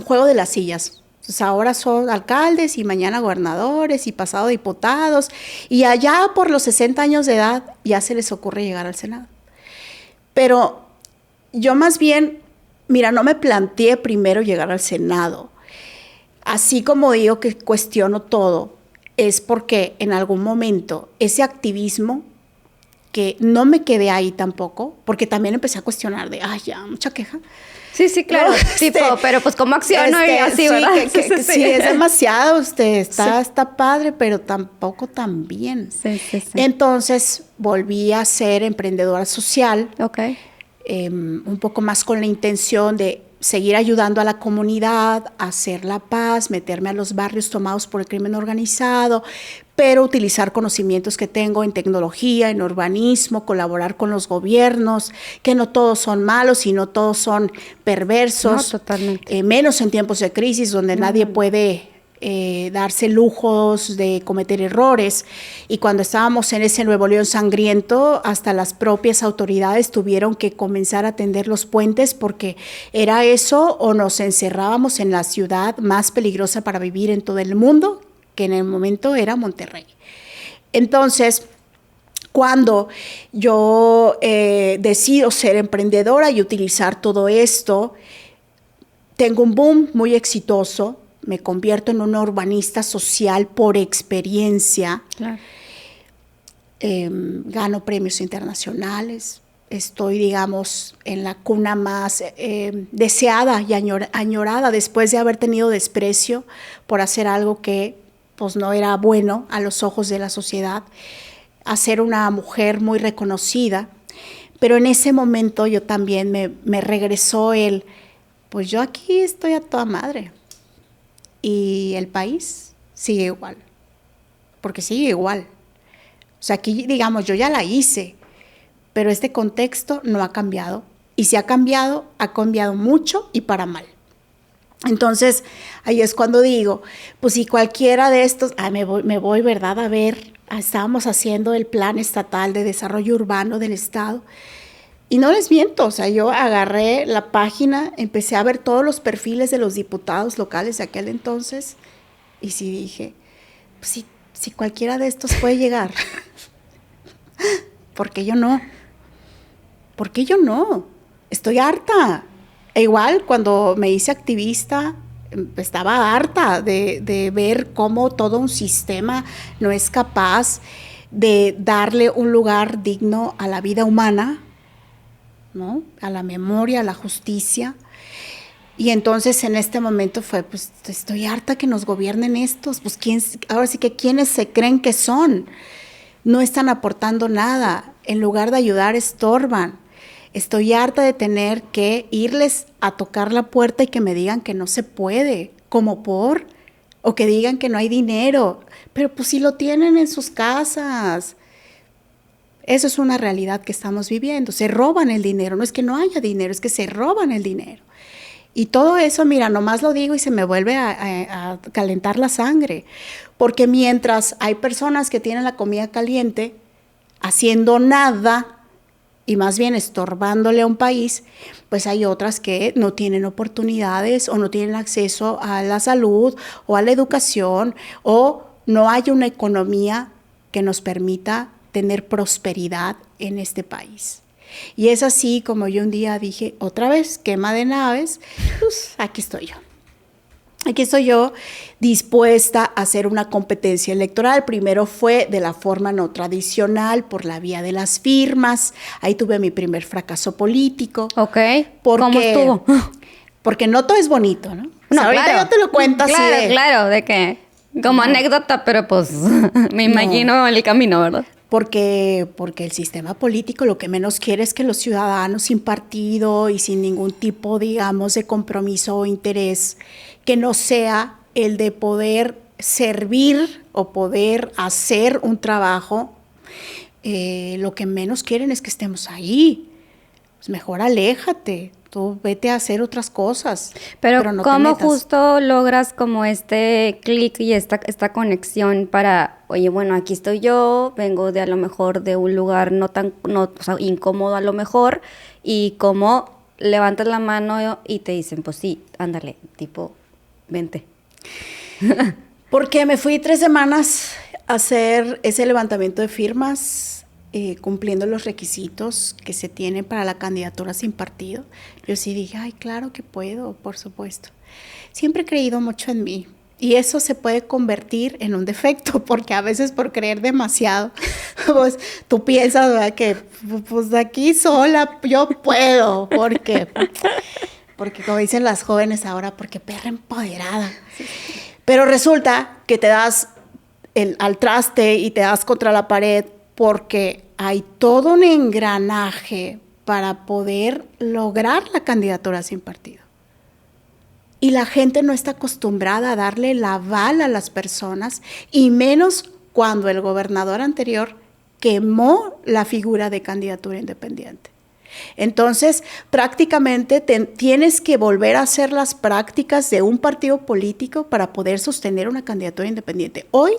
juego de las sillas. Entonces, ahora son alcaldes y mañana gobernadores y pasado diputados. Y allá por los 60 años de edad ya se les ocurre llegar al Senado. Pero yo más bien, mira, no me planteé primero llegar al Senado. Así como digo que cuestiono todo, es porque en algún momento ese activismo que no me quedé ahí tampoco, porque también empecé a cuestionar de, ay, ya, mucha queja. Sí, claro, no, tipo, pero pues ¿cómo acciono? Y así, sí, ¿verdad? Sí, es demasiado, está padre, pero tampoco tan bien. Sí. Entonces, volví a ser emprendedora social, Okay. Un poco más con la intención de seguir ayudando a la comunidad, hacer la paz, meterme a los barrios tomados por el crimen organizado, pero utilizar conocimientos que tengo en tecnología, en urbanismo, colaborar con los gobiernos, que no todos son malos y no todos son perversos. No, totalmente. Menos en tiempos de crisis donde nadie puede darse lujos de cometer errores. Y cuando estábamos en ese Nuevo León sangriento, hasta las propias autoridades tuvieron que comenzar a tender los puentes porque era eso o nos encerrábamos en la ciudad más peligrosa para vivir en todo el mundo, que en el momento era Monterrey. Entonces, cuando yo decido ser emprendedora y utilizar todo esto, tengo un boom muy exitoso. Me convierto en una urbanista social por experiencia. Claro. Gano premios internacionales. Estoy, digamos, en la cuna más deseada y añorada después de haber tenido desprecio por hacer algo que pues, no era bueno a los ojos de la sociedad, a ser una mujer muy reconocida. Pero en ese momento yo también me regresó pues yo aquí estoy a toda madre. Y el país sigue igual, porque sigue igual. O sea, aquí, digamos, yo ya la hice, pero este contexto no ha cambiado. Y si ha cambiado mucho y para mal. Entonces, ahí es cuando digo, pues si cualquiera de estos, me voy, ¿verdad? A ver, estábamos haciendo el Plan Estatal de Desarrollo Urbano del Estado. Y no les miento, o sea, yo agarré la página, empecé a ver todos los perfiles de los diputados locales de aquel entonces y sí dije, pues si cualquiera de estos puede llegar, ¿por qué yo no? ¿Por qué yo no? Estoy harta. E igual cuando me hice activista, estaba harta de ver cómo todo un sistema no es capaz de darle un lugar digno a la vida humana, ¿no? A la memoria, a la justicia. Y entonces en este momento fue, pues estoy harta que nos gobiernen estos, pues ahora sí que quienes se creen que son, no están aportando nada, en lugar de ayudar estorban. Estoy harta de tener que irles a tocar la puerta y que me digan que no se puede, o que digan que no hay dinero, pero pues si lo tienen en sus casas. Eso es una realidad que estamos viviendo. Se roban el dinero. No es que no haya dinero, es que se roban el dinero. Y todo eso, mira, nomás lo digo y se me vuelve a calentar la sangre. Porque mientras hay personas que tienen la comida caliente, haciendo nada y más bien estorbándole a un país, pues hay otras que no tienen oportunidades o no tienen acceso a la salud o a la educación o no hay una economía que nos permita tener prosperidad en este país. Y es así como yo un día dije, otra vez, quema de naves, pues aquí estoy yo. Aquí estoy yo dispuesta a hacer una competencia electoral. Primero fue de la forma no tradicional, por la vía de las firmas. Ahí tuve mi primer fracaso político. Ok, ¿cómo estuvo? Porque no todo es bonito, ¿no? No, o sea, ahorita claro, yo te lo cuento así de... Claro, de que como anécdota, pero pues me imagino el camino, ¿verdad? Porque el sistema político lo que menos quiere es que los ciudadanos sin partido y sin ningún tipo, digamos, de compromiso o interés, que no sea el de poder servir o poder hacer un trabajo, lo que menos quieren es que estemos ahí. Pues mejor aléjate, tú vete a hacer otras cosas. Pero no ¿cómo justo logras como este clic y esta conexión para, oye, bueno, aquí estoy yo, vengo de a lo mejor de un lugar o sea, incómodo a lo mejor, y cómo levantas la mano y te dicen, pues sí, ándale, tipo, vente? Porque me fui 3 semanas a hacer ese levantamiento de firmas, cumpliendo los requisitos que se tienen para la candidatura sin partido. Yo sí dije, ay, claro que puedo, por supuesto. Siempre he creído mucho en mí Y eso se puede convertir en un defecto, porque a veces por creer demasiado, pues tú piensas, ¿verdad?, que pues de aquí sola yo puedo, porque como dicen las jóvenes ahora, porque perra empoderada. Sí. Pero resulta que te das al traste y te das contra la pared porque hay todo un engranaje para poder lograr la candidatura sin partido. Y la gente no está acostumbrada a darle el aval a las personas, y menos cuando el gobernador anterior quemó la figura de candidatura independiente. Entonces, prácticamente tienes que volver a hacer las prácticas de un partido político para poder sostener una candidatura independiente. Hoy,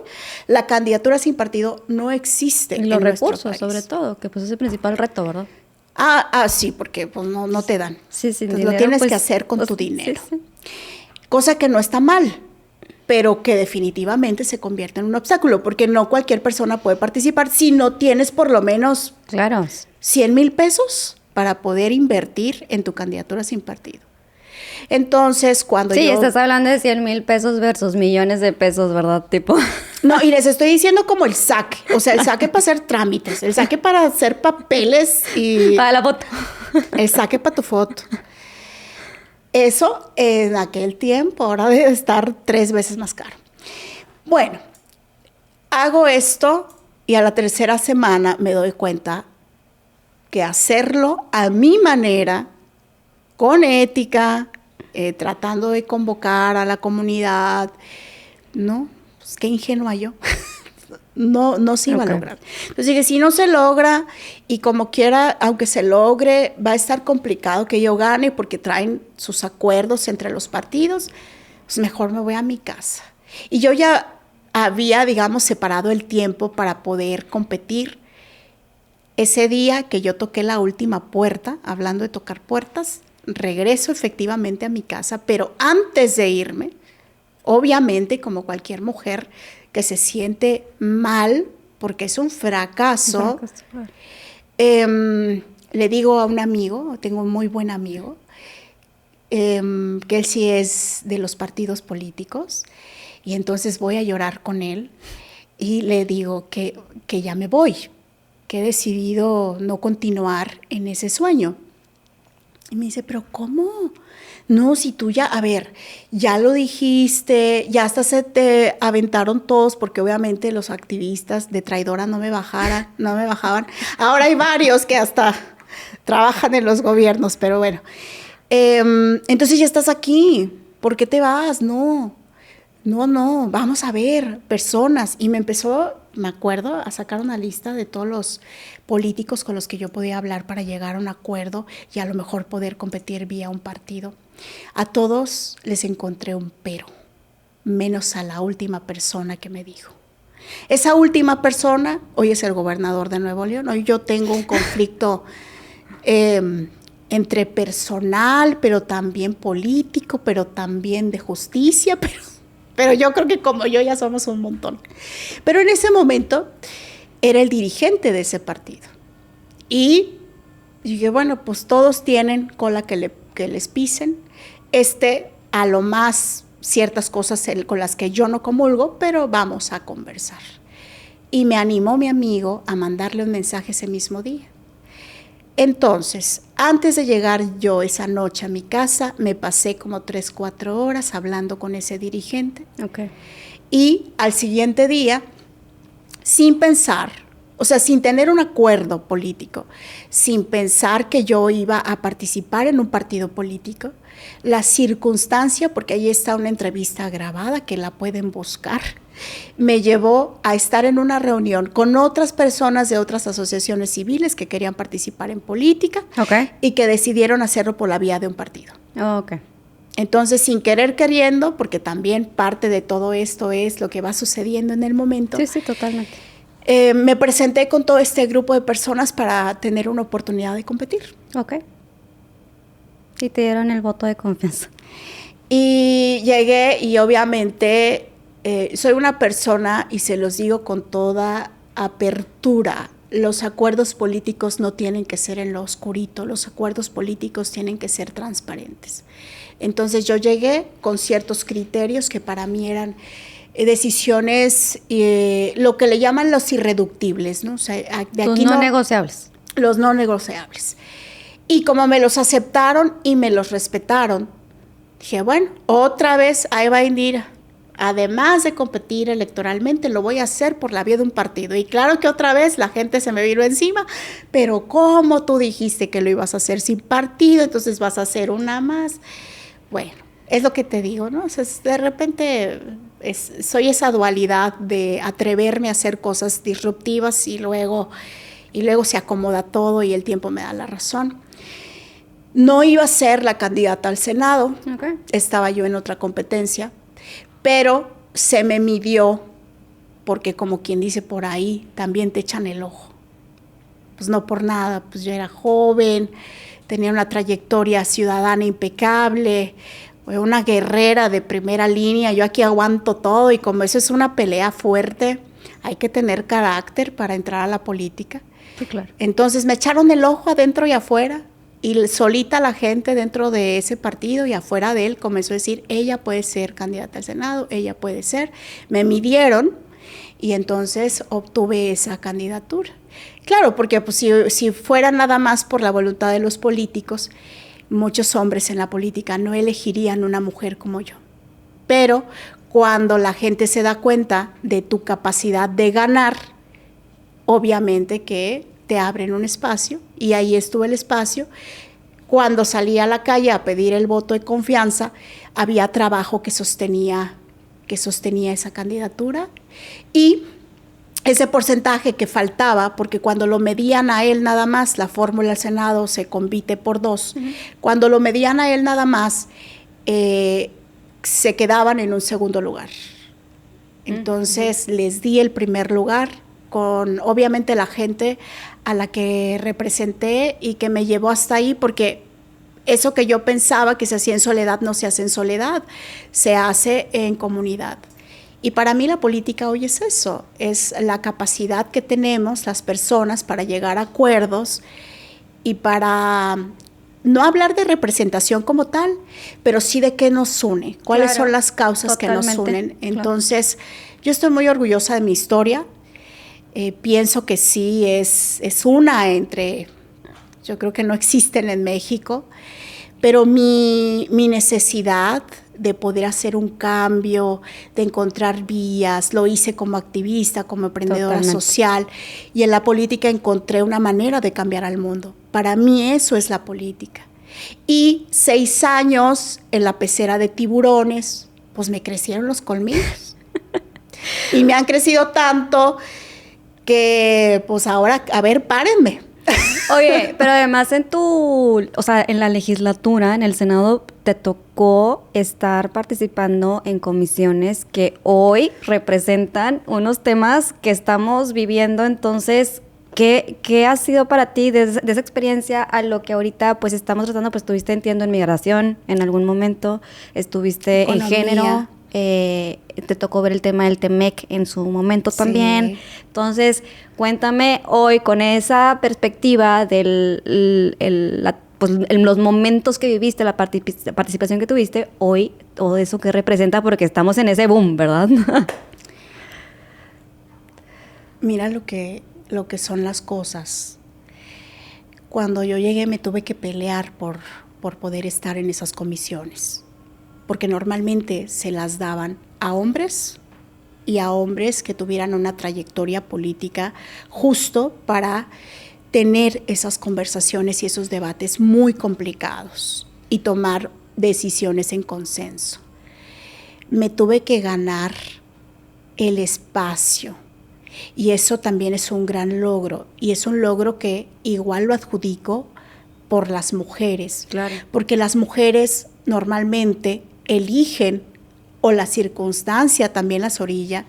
la candidatura sin partido no existe en nuestro país. Los recursos, sobre todo, que pues es el principal reto, ¿verdad? Sí, porque pues, no te dan. Sí, entonces, lo tienes que hacer con tu dinero. Sí. Cosa que no está mal, pero que definitivamente se convierte en un obstáculo, porque no cualquier persona puede participar si no tienes por lo menos 100,000 pesos para poder invertir en tu candidatura sin partido. Entonces, cuando Sí, estás hablando de 100,000 pesos versus millones de pesos, ¿verdad? Tipo. No, y les estoy diciendo como el saque, o sea, el saque para hacer trámites, el saque para hacer papeles y... Para la foto. El saque para tu foto. Eso en aquel tiempo, ahora debe estar 3 veces más caro. Bueno, hago esto y a la tercera semana me doy cuenta que hacerlo a mi manera, con ética, tratando de convocar a la comunidad, no, pues qué ingenua yo. No se iba a lograr. Entonces dije, si no se logra, y como quiera, aunque se logre, va a estar complicado que yo gane porque traen sus acuerdos entre los partidos, pues mejor me voy a mi casa. Y yo ya había, digamos, separado el tiempo para poder competir. Ese día que yo toqué la última puerta, hablando de tocar puertas, regreso efectivamente a mi casa, pero antes de irme, obviamente, como cualquier mujer que se siente mal porque es un fracaso, le digo a un amigo, tengo un muy buen amigo, que él sí es de los partidos políticos, y entonces voy a llorar con él y le digo que ya me voy, que he decidido no continuar en ese sueño. Y me dice, ¿pero cómo? No, si tú ya, a ver, ya lo dijiste, ya hasta se te aventaron todos, porque obviamente los activistas de traidora no me bajaban. Ahora hay varios que hasta trabajan en los gobiernos, pero bueno. Entonces ya estás aquí, ¿por qué te vas? No, vamos a ver personas. Y me empezó, me acuerdo, a sacar una lista de todos los políticos con los que yo podía hablar para llegar a un acuerdo y a lo mejor poder competir vía un partido. A todos les encontré un pero, menos a la última persona que me dijo. Esa última persona hoy es el gobernador de Nuevo León. Hoy yo tengo un conflicto entre personal, pero también político, pero también de justicia, pero yo creo que como yo ya somos un montón. Pero en ese momento era el dirigente de ese partido. Y dije, bueno, pues todos tienen cola que les pisen. A lo más ciertas cosas con las que yo no comulgo, pero vamos a conversar. Y me animó mi amigo a mandarle un mensaje ese mismo día. Entonces, antes de llegar yo esa noche a mi casa, me pasé como 3-4 horas hablando con ese dirigente. Y al siguiente día, sin pensar, o sea, sin tener un acuerdo político, sin pensar que yo iba a participar en un partido político, la circunstancia, porque ahí está una entrevista grabada que la pueden buscar, me llevó a estar en una reunión con otras personas de otras asociaciones civiles que querían participar en política y que decidieron hacerlo por la vía de un partido. Entonces, sin querer queriendo, porque también parte de todo esto es lo que va sucediendo en el momento. Sí, totalmente. Me presenté con todo este grupo de personas para tener una oportunidad de competir. Y te dieron el voto de confianza. Y llegué y obviamente soy una persona, y se los digo con toda apertura, los acuerdos políticos no tienen que ser en lo oscurito, los acuerdos políticos tienen que ser transparentes. Entonces yo llegué con ciertos criterios que para mí eran decisiones, lo que le llaman los irreductibles, ¿no? O sea, de aquí no negociables. Los no negociables. Y como me los aceptaron y me los respetaron, dije, bueno, otra vez ahí va Indira. Además de competir electoralmente, lo voy a hacer por la vía de un partido. Y claro que otra vez la gente se me vino encima, pero ¿cómo tú dijiste que lo ibas a hacer sin partido? Entonces vas a hacer una más. Bueno, es lo que te digo, ¿no? O sea, de repente soy esa dualidad de atreverme a hacer cosas disruptivas y luego se acomoda todo y el tiempo me da la razón. No iba a ser la candidata al Senado, okay. Estaba yo en otra competencia, pero se me midió, porque como quien dice por ahí, también te echan el ojo. Pues no por nada, pues yo era joven, tenía una trayectoria ciudadana impecable, una guerrera de primera línea, yo aquí aguanto todo y como eso es una pelea fuerte, hay que tener carácter para entrar a la política. Sí, claro. Entonces me echaron el ojo adentro y afuera. Y solita la gente dentro de ese partido y afuera de él comenzó a decir, ella puede ser candidata al Senado, ella puede ser. Me midieron y entonces obtuve esa candidatura. Claro, porque pues, si fuera nada más por la voluntad de los políticos, muchos hombres en la política no elegirían una mujer como yo. Pero cuando la gente se da cuenta de tu capacidad de ganar, obviamente que te abren un espacio y ahí estuvo el espacio. Cuando salí a la calle a pedir el voto de confianza, había trabajo que sostenía esa candidatura y ese porcentaje que faltaba, porque cuando lo medían a él nada más, la fórmula del Senado se compite por 2, cuando lo medían a él nada más, se quedaban en un segundo lugar. Entonces les di el primer lugar con obviamente la gente a la que representé y que me llevó hasta ahí, porque eso que yo pensaba que se hacía en soledad no se hace en soledad, se hace en comunidad. Y para mí la política hoy es eso, es la capacidad que tenemos las personas para llegar a acuerdos y para no hablar de representación como tal, pero sí de qué nos une, cuáles son las causas totalmente, que nos unen. Entonces, yo estoy muy orgullosa de mi historia. Pienso que sí es una entre, yo creo que no existen en México, pero mi necesidad de poder hacer un cambio, de encontrar vías, lo hice como activista, como emprendedora totalmente social, y en la política encontré una manera de cambiar al mundo. Para mí eso es la política. Y 6 años en la pecera de tiburones, pues me crecieron los colmillos. Y me han crecido tanto que pues ahora, a ver, párenme. Oye, pero además en la legislatura, en el Senado, te tocó estar participando en comisiones que hoy representan unos temas que estamos viviendo. Entonces, ¿qué ha sido para ti de esa experiencia a lo que ahorita pues estamos tratando? Pues estuviste, entiendo, en migración en algún momento, estuviste economía, en género. Te tocó ver el tema del TEMEC en su momento también. Entonces, cuéntame hoy con esa perspectiva de los momentos que viviste, la participación que tuviste, hoy todo eso que representa, porque estamos en ese boom, ¿verdad? Mira lo que son las cosas. Cuando yo llegué me tuve que pelear por poder estar en esas comisiones, porque normalmente se las daban a hombres y a hombres que tuvieran una trayectoria política justo para tener esas conversaciones y esos debates muy complicados y tomar decisiones en consenso. Me tuve que ganar el espacio y eso también es un gran logro y es un logro que igual lo adjudico por las mujeres, claro, porque las mujeres normalmente eligen o la circunstancia también las orilla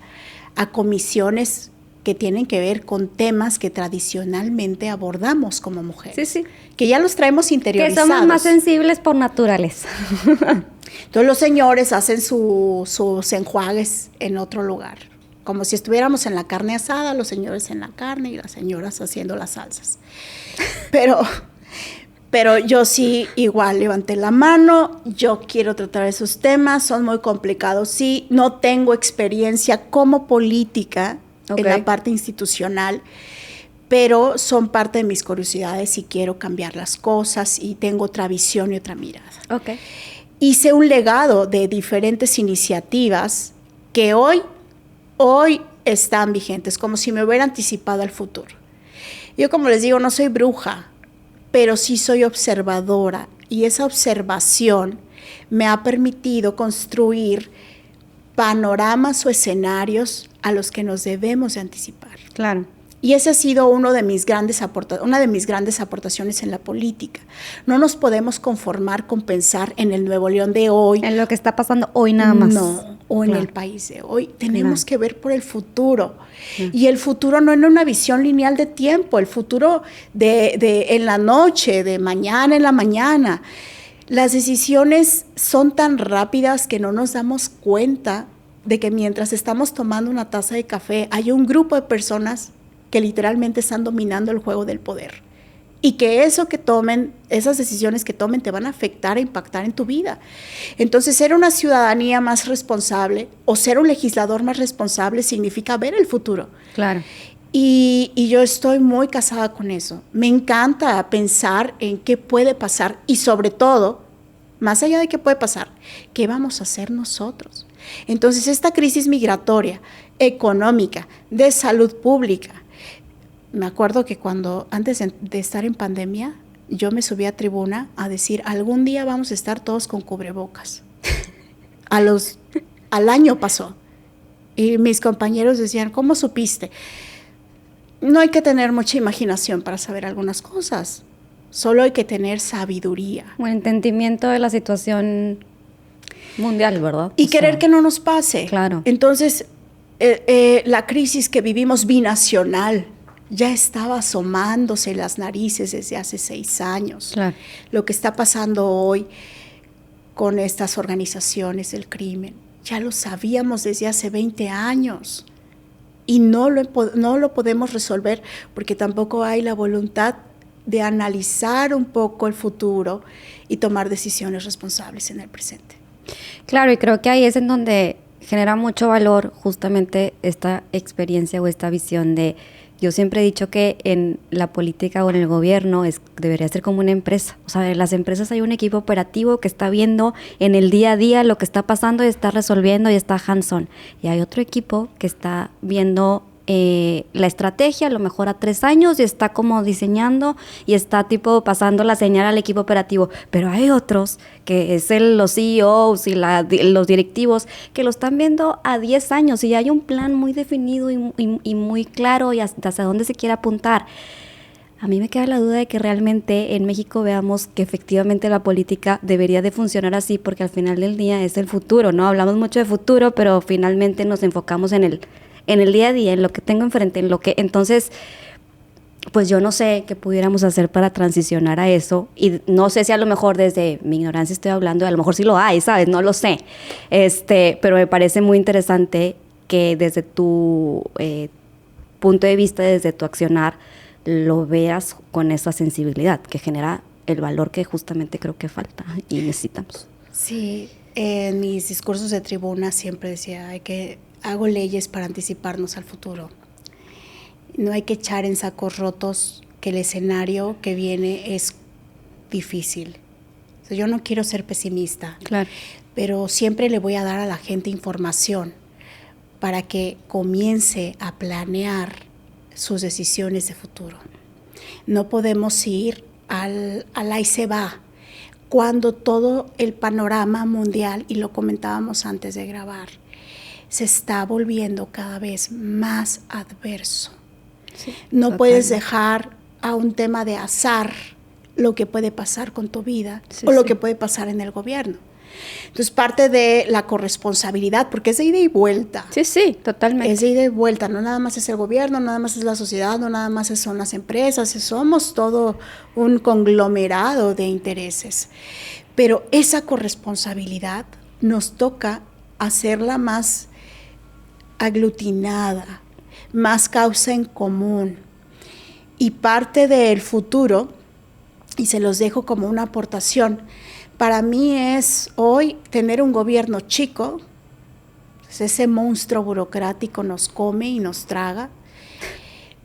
a comisiones que tienen que ver con temas que tradicionalmente abordamos como mujeres. Sí, sí. Que ya los traemos interiorizados. Que somos más sensibles por naturaleza. Entonces los señores hacen sus enjuagues en otro lugar. como si estuviéramos en la carne asada, los señores en la carne y las señoras haciendo las salsas. Pero yo sí igual levanté la mano, yo quiero tratar esos temas, son muy complicados, sí, no tengo experiencia como política en la parte institucional, pero son parte de mis curiosidades y quiero cambiar las cosas y tengo otra visión y otra mirada. Okay. Hice un legado de diferentes iniciativas que hoy están vigentes, como si me hubiera anticipado al futuro. Yo, como les digo, no soy bruja, pero sí soy observadora y esa observación me ha permitido construir panoramas o escenarios a los que nos debemos de anticipar. Claro. Y ese ha sido una de mis grandes aportaciones en la política. No nos podemos conformar con pensar en el Nuevo León de hoy. En lo que está pasando hoy nada más. No, o en el país de hoy. Tenemos que ver por el futuro. Y el futuro no en una visión lineal de tiempo, el futuro de en la noche, de mañana en la mañana. Las decisiones son tan rápidas que no nos damos cuenta de que mientras estamos tomando una taza de café, hay un grupo de personas que literalmente están dominando el juego del poder. Y que eso que tomen, esas decisiones que tomen te van a afectar e impactar en tu vida. Entonces, ser una ciudadanía más responsable o ser un legislador más responsable significa ver el futuro. Claro. Y yo estoy muy casada con eso. Me encanta pensar en qué puede pasar y sobre todo, más allá de qué puede pasar, qué vamos a hacer nosotros. Entonces, esta crisis migratoria, económica, de salud pública. Me acuerdo que antes de estar en pandemia, yo me subí a tribuna a decir, algún día vamos a estar todos con cubrebocas. Al año pasó. Y mis compañeros decían, ¿cómo supiste? No hay que tener mucha imaginación para saber algunas cosas. Solo hay que tener sabiduría. Un entendimiento de la situación mundial, ¿verdad? Y querer que no nos pase. Claro. Entonces, la crisis que vivimos binacional, ya estaba asomándose las narices desde hace 6 años. Claro. Lo que está pasando hoy con estas organizaciones del crimen, ya lo sabíamos desde hace 20 años y no lo podemos resolver porque tampoco hay la voluntad de analizar un poco el futuro y tomar decisiones responsables en el presente. Claro, y creo que ahí es en donde genera mucho valor justamente esta experiencia o esta visión de... Yo siempre he dicho que en la política o en el gobierno debería ser como una empresa. O sea, en las empresas hay un equipo operativo que está viendo en el día a día lo que está pasando y está resolviendo y está hands-on. Y hay otro equipo que está viendo la estrategia, a lo mejor a 3 años, y está como diseñando y está tipo pasando la señal al equipo operativo. Pero hay otros que es los CEOs y los directivos que lo están viendo a 10 años y hay un plan muy definido y muy claro y hasta dónde se quiere apuntar. A mí me queda la duda de que realmente en México veamos que efectivamente la política debería de funcionar así, porque al final del día es el futuro, ¿no? Hablamos mucho de futuro, pero finalmente nos enfocamos en el día a día, en lo que tengo enfrente, en lo que... Entonces, pues yo no sé qué pudiéramos hacer para transicionar a eso, y no sé si a lo mejor desde mi ignorancia estoy hablando, a lo mejor sí lo hay, ¿sabes? No lo sé. Pero me parece muy interesante que desde tu punto de vista, desde tu accionar, lo veas con esa sensibilidad que genera el valor que justamente creo que falta y necesitamos. Sí, en mis discursos de tribuna siempre decía, hago leyes para anticiparnos al futuro. No hay que echar en sacos rotos que el escenario que viene es difícil. O sea, yo no quiero ser pesimista, claro, pero siempre le voy a dar a la gente información para que comience a planear sus decisiones de futuro. No podemos ir al ahí se va, cuando todo el panorama mundial, y lo comentábamos antes de grabar, se está volviendo cada vez más adverso. Sí, no totalmente. Puedes dejar a un tema de azar lo que puede pasar con tu vida, sí, o lo que puede pasar en el gobierno. Entonces, parte de la corresponsabilidad, porque es de ida y vuelta. Sí, sí, totalmente. Es de ida y vuelta, no nada más es el gobierno, no nada más es la sociedad, no nada más son las empresas, somos todo un conglomerado de intereses. Pero esa corresponsabilidad nos toca hacerla más aglutinada, más causa en común. Y parte del futuro, y se los dejo como una aportación, para mí es hoy tener un gobierno chico, pues ese monstruo burocrático nos come y nos traga,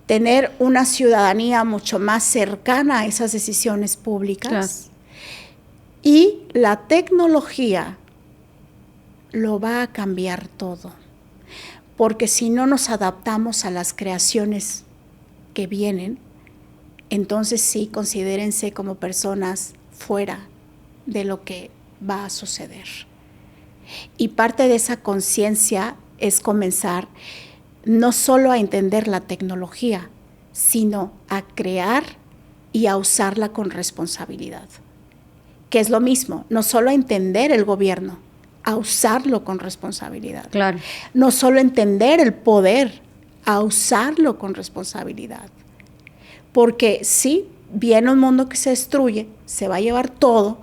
tener una ciudadanía mucho más cercana a esas decisiones públicas. Claro. Y la tecnología lo va a cambiar todo, porque si no nos adaptamos a las creaciones que vienen, entonces sí, considérense como personas fuera de lo que va a suceder. Y parte de esa conciencia es comenzar no solo a entender la tecnología, sino a crear y a usarla con responsabilidad. Que es lo mismo, no solo a entender el gobierno, a usarlo con responsabilidad. Claro. No solo entender el poder, a usarlo con responsabilidad. Porque sí, viene un mundo que se destruye, se va a llevar todo,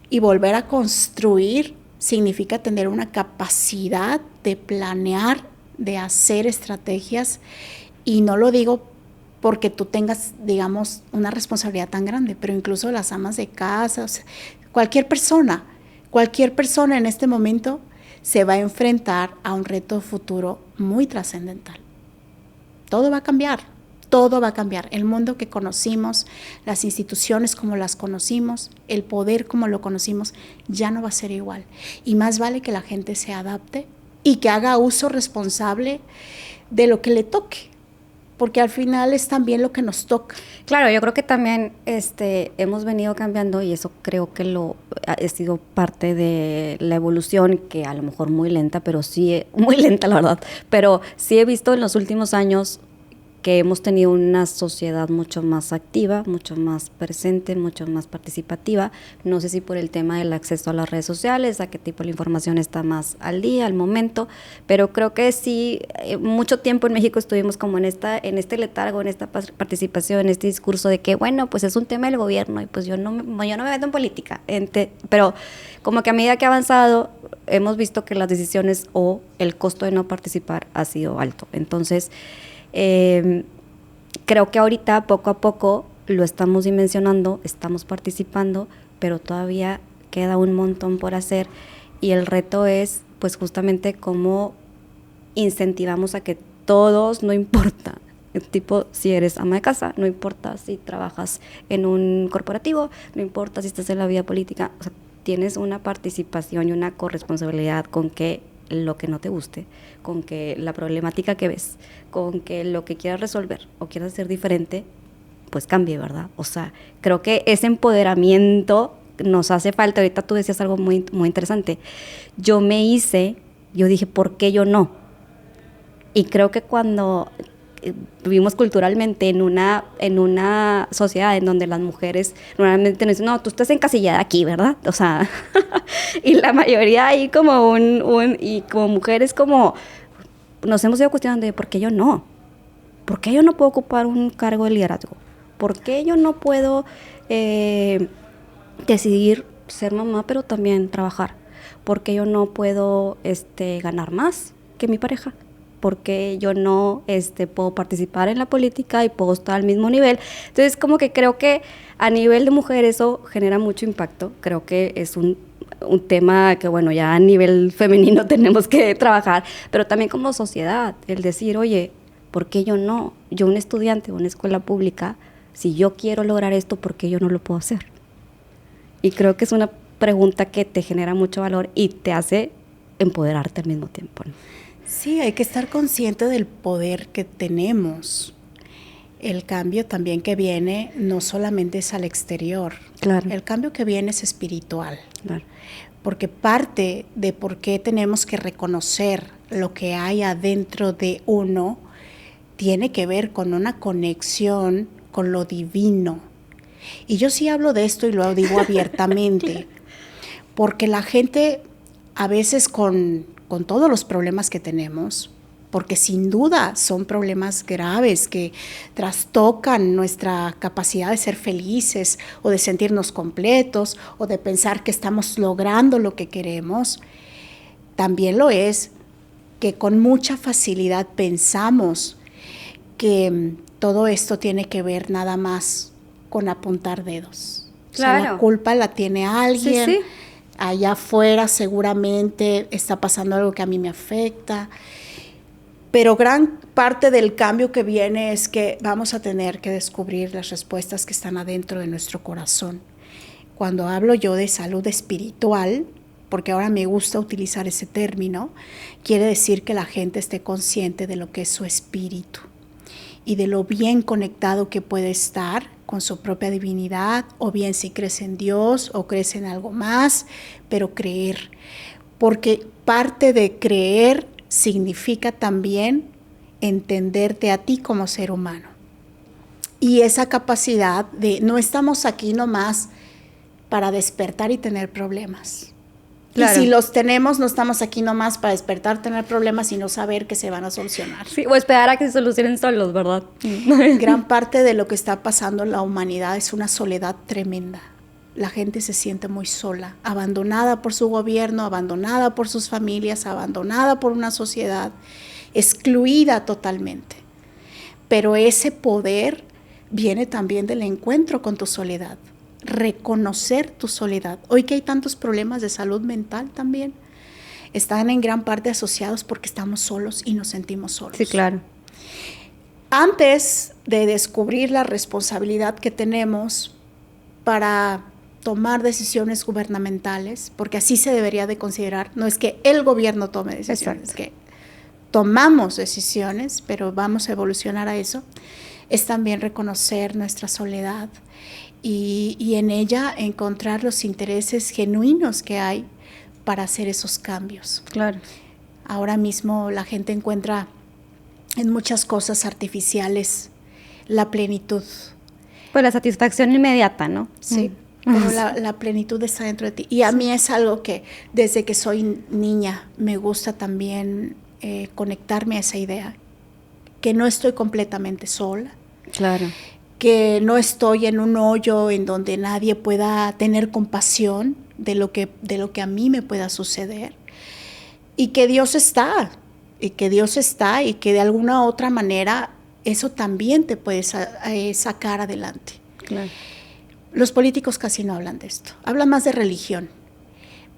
y volver a construir significa tener una capacidad de planear, de hacer estrategias, y no lo digo porque tú tengas, digamos, una responsabilidad tan grande, pero incluso las amas de casa, o sea, cualquier persona en este momento se va a enfrentar a un reto futuro muy trascendental. Todo va a cambiar. El mundo que conocimos, las instituciones como las conocimos, el poder como lo conocimos, ya no va a ser igual. Y más vale que la gente se adapte y que haga uso responsable de lo que le toque, porque al final es también lo que nos toca. Claro, yo creo que también hemos venido cambiando, y eso creo que ha sido parte de la evolución, que a lo mejor muy lenta, pero sí, muy lenta la verdad, pero sí he visto en los últimos años que hemos tenido una sociedad mucho más activa, mucho más presente, mucho más participativa. No sé si por el tema del acceso a las redes sociales, a qué tipo de información está más al día, al momento, pero creo que sí, mucho tiempo en México estuvimos como en este letargo, en esta participación, en este discurso de que, bueno, pues es un tema del gobierno y pues yo no me meto en política. Pero como que a medida que ha avanzado, hemos visto que las decisiones o el costo de no participar ha sido alto. Entonces, creo que ahorita poco a poco lo estamos dimensionando, estamos participando, pero todavía queda un montón por hacer, y el reto es pues justamente cómo incentivamos a que todos, no importa, tipo si eres ama de casa, no importa si trabajas en un corporativo, no importa si estás en la vida política, o sea, tienes una participación y una corresponsabilidad con que lo que no te guste, con que la problemática que ves, con que lo que quieras resolver o quieras hacer diferente, pues cambie, ¿verdad? O sea, creo que ese empoderamiento nos hace falta. Ahorita tú decías algo muy, muy interesante. Yo dije, ¿por qué yo no? Y creo que cuando vivimos culturalmente en una sociedad en donde las mujeres normalmente nos dicen, no, tú estás encasillada aquí, ¿verdad? O sea, y la mayoría ahí como y como mujeres como nos hemos ido cuestionando de ¿por qué yo no? ¿Por qué yo no puedo ocupar un cargo de liderazgo? ¿Por qué yo no puedo decidir ser mamá pero también trabajar? ¿Por qué yo no puedo ganar más que mi pareja? Porque yo no puedo participar en la política y puedo estar al mismo nivel. Entonces, como que creo que a nivel de mujer eso genera mucho impacto. Creo que es un tema que, bueno, ya a nivel femenino tenemos que trabajar, pero también como sociedad, el decir, oye, ¿por qué yo no? Yo, un estudiante de una escuela pública, si yo quiero lograr esto, ¿por qué yo no lo puedo hacer? Y creo que es una pregunta que te genera mucho valor y te hace empoderarte al mismo tiempo, ¿no? Sí, hay que estar consciente del poder que tenemos. El cambio también que viene no solamente es al exterior. Claro. El cambio que viene es espiritual. Claro. Porque parte de por qué tenemos que reconocer lo que hay adentro de uno tiene que ver con una conexión con lo divino. Y yo sí hablo de esto y lo digo abiertamente, porque la gente a veces con todos los problemas que tenemos, porque sin duda son problemas graves que trastocan nuestra capacidad de ser felices o de sentirnos completos o de pensar que estamos logrando lo que queremos, también lo es que con mucha facilidad pensamos que todo esto tiene que ver nada más con apuntar dedos. Claro. O sea, la culpa la tiene alguien, Sí. allá afuera seguramente está pasando algo que a mí me afecta, pero gran parte del cambio que viene es que vamos a tener que descubrir las respuestas que están adentro de nuestro corazón. Cuando hablo yo de salud espiritual, porque ahora me gusta utilizar ese término, quiere decir que la gente esté consciente de lo que es su espíritu y de lo bien conectado que puede estar con su propia divinidad, o bien si crees en Dios o crees en algo más, pero creer. Porque parte de creer significa también entenderte a ti como ser humano. Y esa capacidad de no estamos aquí nomás para despertar y tener problemas. Claro. Y si los tenemos, no estamos aquí nomás para despertar, tener problemas y no saber que se van a solucionar. Sí, o esperar a que se solucionen solos, ¿verdad? Gran parte de lo que está pasando en la humanidad es una soledad tremenda. La gente se siente muy sola, abandonada por su gobierno, abandonada por sus familias, abandonada por una sociedad, excluida totalmente. Pero ese poder viene también del encuentro con tu soledad. Reconocer tu soledad. Hoy que hay tantos problemas de salud mental también, están en gran parte asociados porque estamos solos y nos sentimos solos. Sí, claro. Antes de descubrir la responsabilidad que tenemos para tomar decisiones gubernamentales, porque así se debería de considerar, no es que el gobierno tome decisiones, es que tomamos decisiones, pero vamos a evolucionar a eso, es también reconocer nuestra soledad y en ella encontrar los intereses genuinos que hay para hacer esos cambios. Claro. Ahora mismo la gente encuentra en muchas cosas artificiales la plenitud. Pues la satisfacción inmediata, ¿no? Sí, pero la plenitud está dentro de ti. Y a mí es algo que desde que soy niña me gusta también conectarme a esa idea, que no estoy completamente sola. Claro. Que no estoy en un hoyo en donde nadie pueda tener compasión de lo que a mí me pueda suceder. Y que Dios está, y que de alguna u otra manera eso también te puede sacar adelante. Claro. Los políticos casi no hablan de esto, hablan más de religión,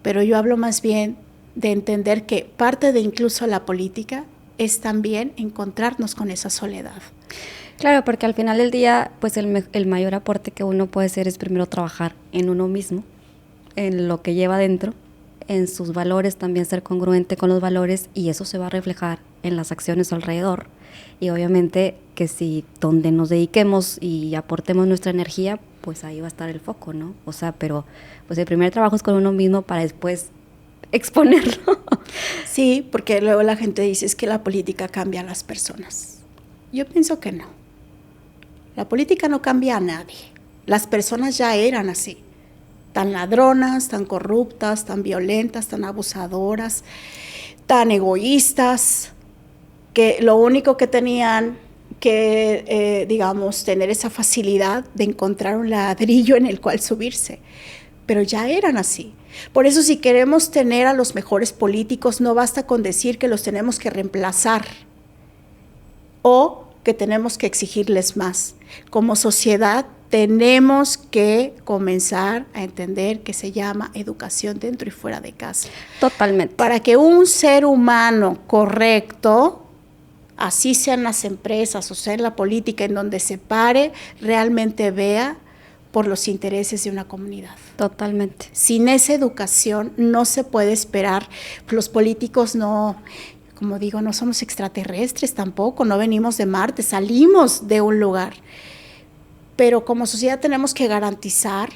pero yo hablo más bien de entender que parte de incluso la política es también encontrarnos con esa soledad. Claro, porque al final del día, pues el mayor aporte que uno puede hacer es primero trabajar en uno mismo, en lo que lleva dentro, en sus valores, también ser congruente con los valores, y eso se va a reflejar en las acciones alrededor. Y obviamente que si donde nos dediquemos y aportemos nuestra energía, pues ahí va a estar el foco, ¿no? O sea, pero pues el primer trabajo es con uno mismo para después exponerlo. Sí, porque luego la gente dice es que la política cambia a las personas. Yo pienso que no. La política no cambia a nadie. Las personas ya eran así, tan ladronas, tan corruptas, tan violentas, tan abusadoras, tan egoístas, que lo único que tenían que, digamos, tener esa facilidad de encontrar un ladrillo en el cual subirse. Pero ya eran así. Por eso si queremos tener a los mejores políticos, no basta con decir que los tenemos que reemplazar o que tenemos que exigirles más. Como sociedad tenemos que comenzar a entender que se llama educación dentro y fuera de casa. Totalmente. Para que un ser humano correcto, así sean las empresas o sea en la política, en donde se pare, realmente vea por los intereses de una comunidad. Totalmente. Sin esa educación no se puede esperar. Los políticos no, como digo, no somos extraterrestres tampoco, no venimos de Marte, salimos de un lugar. Pero como sociedad tenemos que garantizar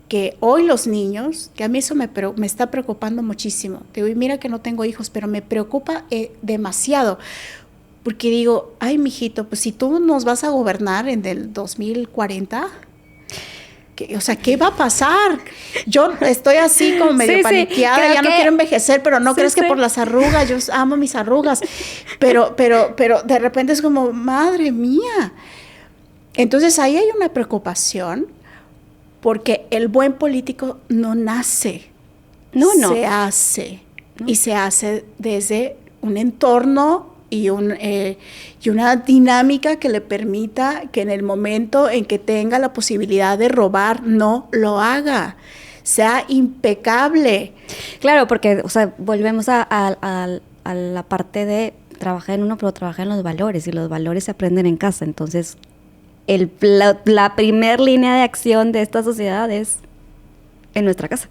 que hoy los niños, que a mí eso me está preocupando muchísimo. Te digo, y mira que no tengo hijos, pero me preocupa demasiado. Porque digo, ay, mijito, pues si tú nos vas a gobernar en el 2040... O sea, ¿qué va a pasar? Yo estoy así como medio paniqueada, ya no quiero envejecer, pero no crees que por las arrugas, yo amo mis arrugas, pero de repente es como, madre mía. Entonces ahí hay una preocupación, porque el buen político no nace, se hace, y se hace desde un entorno y una dinámica que le permita que en el momento en que tenga la posibilidad de robar, no lo haga. Sea impecable. Claro, porque, o sea, volvemos a la parte de trabajar en uno, pero trabajar en los valores, y los valores se aprenden en casa. Entonces, la primer línea de acción de esta sociedad es en nuestra casa.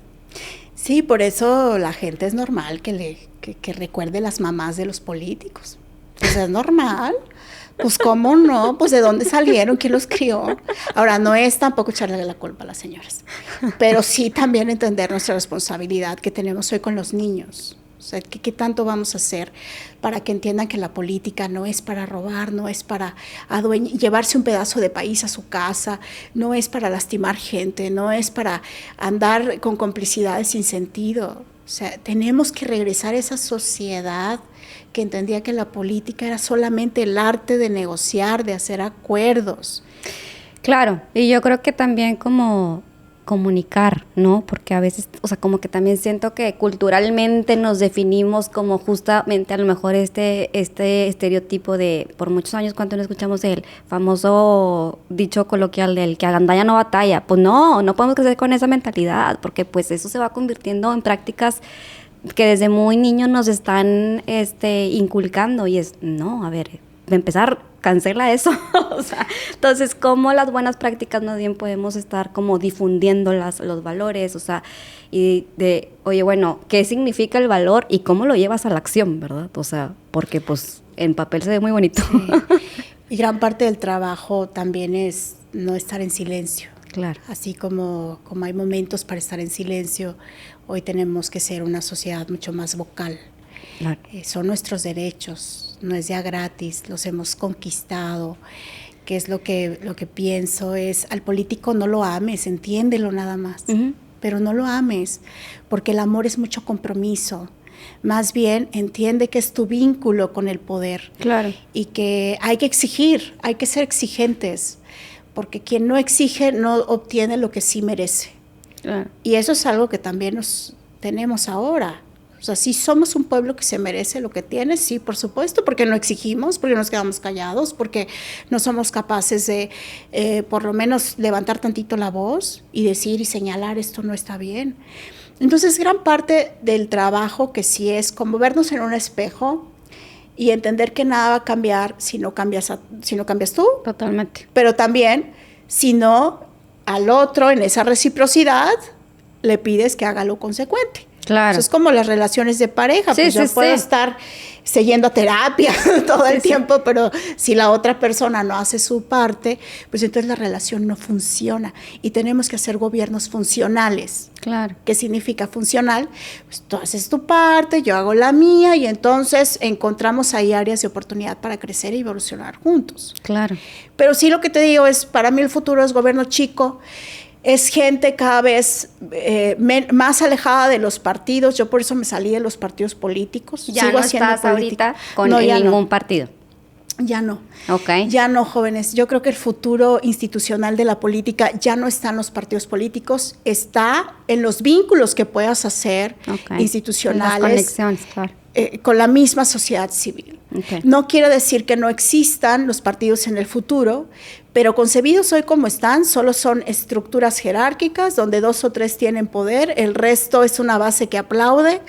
Sí, por eso la gente es normal que recuerde las mamás de los políticos. Pues es normal. Pues cómo no, pues de dónde salieron, quién los crió. Ahora, no es tampoco echarle la culpa a las señoras, pero sí también entender nuestra responsabilidad que tenemos hoy con los niños. O sea, ¿qué tanto vamos a hacer para que entiendan que la política no es para robar, no es para llevarse un pedazo de país a su casa, no es para lastimar gente, no es para andar con complicidades sin sentido? O sea, tenemos que regresar a esa sociedad que entendía que la política era solamente el arte de negociar, de hacer acuerdos. Claro, y yo creo que también como comunicar, ¿no? Porque a veces, o sea, como que también siento que culturalmente nos definimos como justamente a lo mejor este estereotipo de, por muchos años, cuando no escuchamos el famoso dicho coloquial del que agandalla no batalla. Pues no podemos crecer con esa mentalidad, porque pues eso se va convirtiendo en prácticas que desde muy niños nos están inculcando, y es, no, a ver, de empezar, cancela eso. O sea, entonces, ¿cómo las buenas prácticas más bien podemos estar como difundiendo los valores? O sea, y de, oye, bueno, ¿qué significa el valor y cómo lo llevas a la acción, verdad? O sea, porque pues en papel se ve muy bonito. Sí. Y gran parte del trabajo también es no estar en silencio. Claro. Así como hay momentos para estar en silencio, hoy tenemos que ser una sociedad mucho más vocal. Claro. Son nuestros derechos, no es ya gratis, los hemos conquistado. Que es lo que pienso es, al político no lo ames, entiéndelo nada más, pero no lo ames, porque el amor es mucho compromiso. Más bien entiende que es tu vínculo con el poder. Claro. Y que hay que exigir, hay que ser exigentes, porque quien no exige no obtiene lo que sí merece. Claro. Y eso es algo que también nos tenemos ahora. O sea, sí somos un pueblo que se merece lo que tiene, sí, por supuesto, porque no exigimos, porque nos quedamos callados, porque no somos capaces de, por lo menos, levantar tantito la voz y decir y señalar esto no está bien. Entonces, gran parte del trabajo que sí es como vernos en un espejo y entender que nada va a cambiar si no cambias tú. Totalmente. Pero también, si no, al otro, en esa reciprocidad, le pides que haga lo consecuente. Claro. Eso es como las relaciones de pareja, sí, pues yo puedo estar yendo a terapia todo el tiempo, pero si la otra persona no hace su parte, pues entonces la relación no funciona. Y tenemos que hacer gobiernos funcionales. Claro. ¿Qué significa funcional? Pues tú haces tu parte, yo hago la mía, y entonces encontramos ahí áreas de oportunidad para crecer y evolucionar juntos. Claro. Pero sí, lo que te digo es, para mí el futuro es gobierno chico. Es gente cada vez más alejada de los partidos. Yo por eso me salí de los partidos políticos. Ya no estás ahorita con ningún partido. Ya no. Okay. Ya no, jóvenes. Yo creo que el futuro institucional de la política ya no está en los partidos políticos, está en los vínculos que puedas hacer institucionales. Las conexiones, claro. Con la misma sociedad civil. Okay. No quiere decir que no existan los partidos en el futuro, pero concebidos hoy como están, solo son estructuras jerárquicas donde 2 o 3 tienen poder, el resto es una base que aplaude,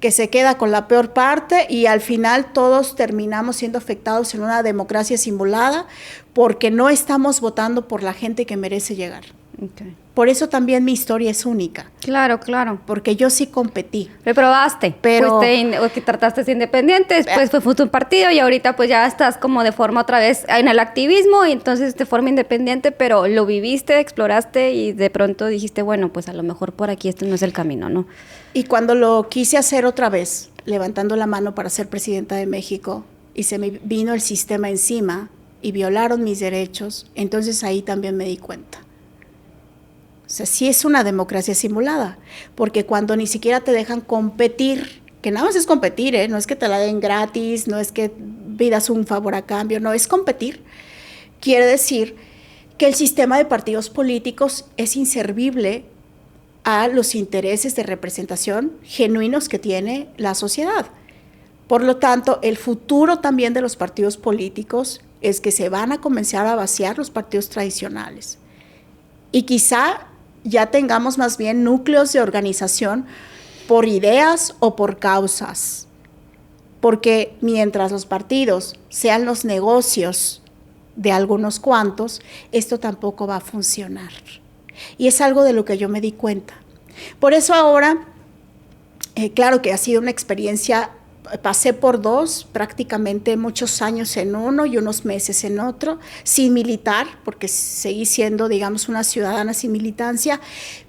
que se queda con la peor parte, y al final todos terminamos siendo afectados en una democracia simulada porque no estamos votando por la gente que merece llegar. Okay. Por eso también mi historia es única. Claro, claro. Porque yo sí competí. Reprobaste, pero que trataste de ser independiente, después fuiste un partido y ahorita pues ya estás como de forma otra vez en el activismo, y entonces de forma independiente, pero lo viviste, exploraste y de pronto dijiste, bueno, pues a lo mejor por aquí este no es el camino, ¿no? Y cuando lo quise hacer otra vez, levantando la mano para ser presidenta de México, y se me vino el sistema encima y violaron mis derechos, entonces ahí también me di cuenta. O sea, sí es una democracia simulada, porque cuando ni siquiera te dejan competir, que nada más es competir, no es que te la den gratis, no es que pidas un favor a cambio, no, es competir. Quiere decir que el sistema de partidos políticos es inservible a los intereses de representación genuinos que tiene la sociedad. Por lo tanto, el futuro también de los partidos políticos es que se van a comenzar a vaciar los partidos tradicionales. Y quizá ya tengamos más bien núcleos de organización por ideas o por causas. Porque mientras los partidos sean los negocios de algunos cuantos, esto tampoco va a funcionar. Y es algo de lo que yo me di cuenta. Por eso ahora, claro que ha sido una experiencia, pasé por dos, prácticamente muchos años en uno y unos meses en otro, sin militar, porque seguí siendo, digamos, una ciudadana sin militancia,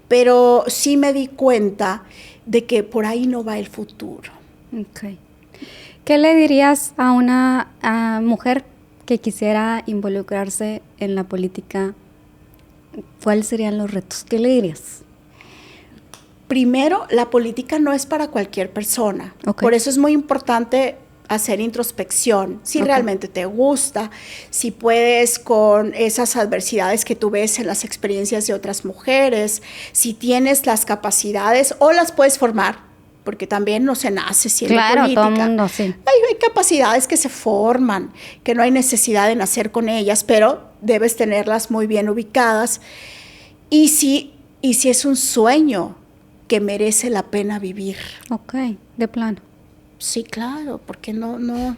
pero sí me di cuenta de que por ahí no va el futuro. Okay. ¿Qué le dirías a una mujer que quisiera involucrarse en la política? ¿Cuáles serían los retos? ¿Qué le dirías? Primero, la política no es para cualquier persona. Okay. Por eso es muy importante hacer introspección, si realmente te gusta, si puedes con esas adversidades que tú ves en las experiencias de otras mujeres, si tienes las capacidades o las puedes formar, porque también no se nace siendo política. Todo el mundo, sí. Hay capacidades que se forman, que no hay necesidad de nacer con ellas, pero debes tenerlas muy bien ubicadas. Y si es un sueño que merece la pena vivir. Ok, de plano. Sí, claro, porque no,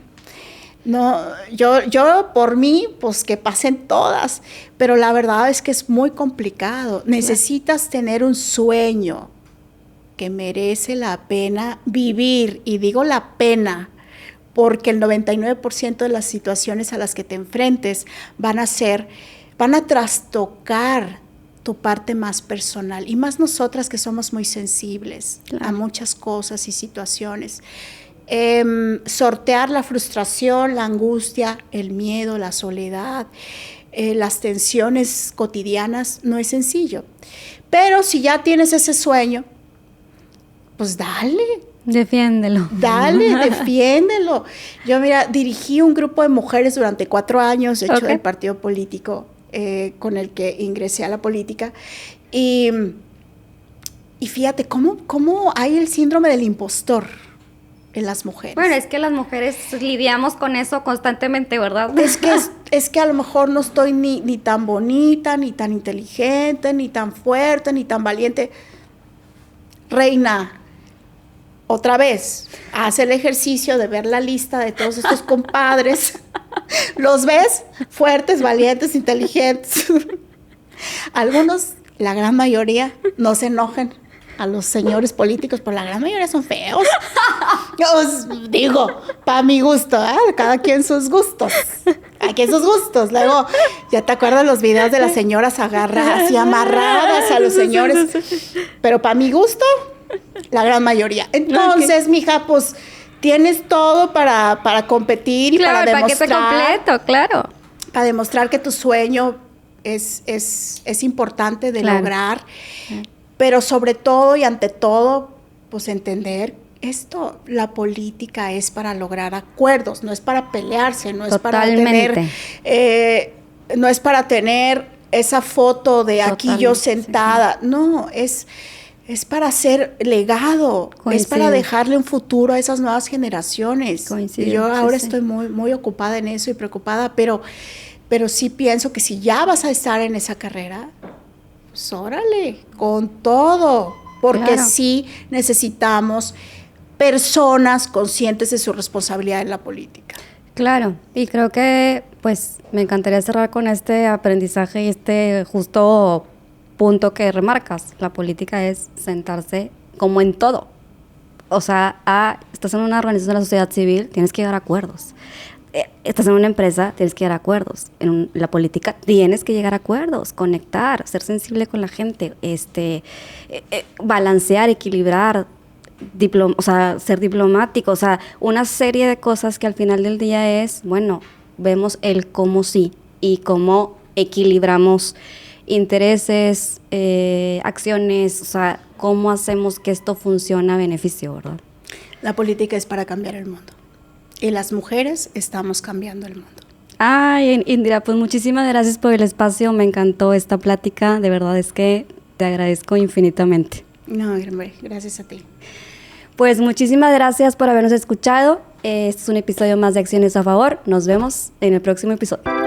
yo por mí, pues que pasen todas, pero la verdad es que es muy complicado. Necesitas tener un sueño que merece la pena vivir, y digo la pena, porque el 99% de las situaciones a las que te enfrentes van a trastocar tu parte más personal, y más nosotras que somos muy sensibles a muchas cosas y situaciones. Sortear la frustración, la angustia, el miedo, la soledad, las tensiones cotidianas no es sencillo. Pero si ya tienes ese sueño, pues dale. Defiéndelo. Dale, defiéndelo. Yo, mira, dirigí un grupo de mujeres durante 4 años, de hecho, del partido político con el que ingresé a la política. Y fíjate, ¿cómo hay el síndrome del impostor en las mujeres? Bueno, es que las mujeres lidiamos con eso constantemente, ¿verdad? Es que a lo mejor no estoy ni tan bonita, ni tan inteligente, ni tan fuerte, ni tan valiente. Reina, otra vez, haz el ejercicio de ver la lista de todos estos compadres. ¿Los ves? Fuertes, valientes, inteligentes. Algunos, la gran mayoría, no se enojen a los señores políticos, pero la gran mayoría son feos. Yo os digo, para mi gusto, cada quien sus gustos. Aquí sus gustos. Luego, ya te acuerdas los videos de las señoras agarradas y amarradas a los señores. Pero para mi gusto, la gran mayoría. Entonces, mija, pues tienes todo para competir y para demostrar. Claro, el paquete completo, claro. Para demostrar que tu sueño es importante de lograr. Pero sobre todo y ante todo, pues entender esto, la política es para lograr acuerdos, no es para pelearse, no es para tener esa foto de aquí yo sentada, no, es para hacer legado, es para dejarle un futuro a esas nuevas generaciones. Yo ahora estoy muy, muy ocupada en eso y preocupada, pero sí pienso que si ya vas a estar en esa carrera, pues órale, con todo, porque sí necesitamos personas conscientes de su responsabilidad en la política. Claro, y creo que pues me encantaría cerrar con este aprendizaje y este justo punto que remarcas. La política es sentarse como en todo. O sea, estás en una organización de la sociedad civil, tienes que llegar a acuerdos. Estás en una empresa, tienes que llegar a acuerdos. En la política tienes que llegar a acuerdos, conectar, ser sensible con la gente, balancear, equilibrar, ser diplomático, o sea, una serie de cosas que al final del día vemos el cómo sí y cómo equilibramos intereses, acciones, o sea, cómo hacemos que esto funcione a beneficio, ¿verdad? La política es para cambiar el mundo. Y las mujeres estamos cambiando el mundo. Ay, Indira, pues muchísimas gracias por el espacio. Me encantó esta plática. De verdad es que te agradezco infinitamente. No, hombre, gracias a ti. Pues muchísimas gracias por habernos escuchado. Este es un episodio más de Acciones a Favor. Nos vemos en el próximo episodio.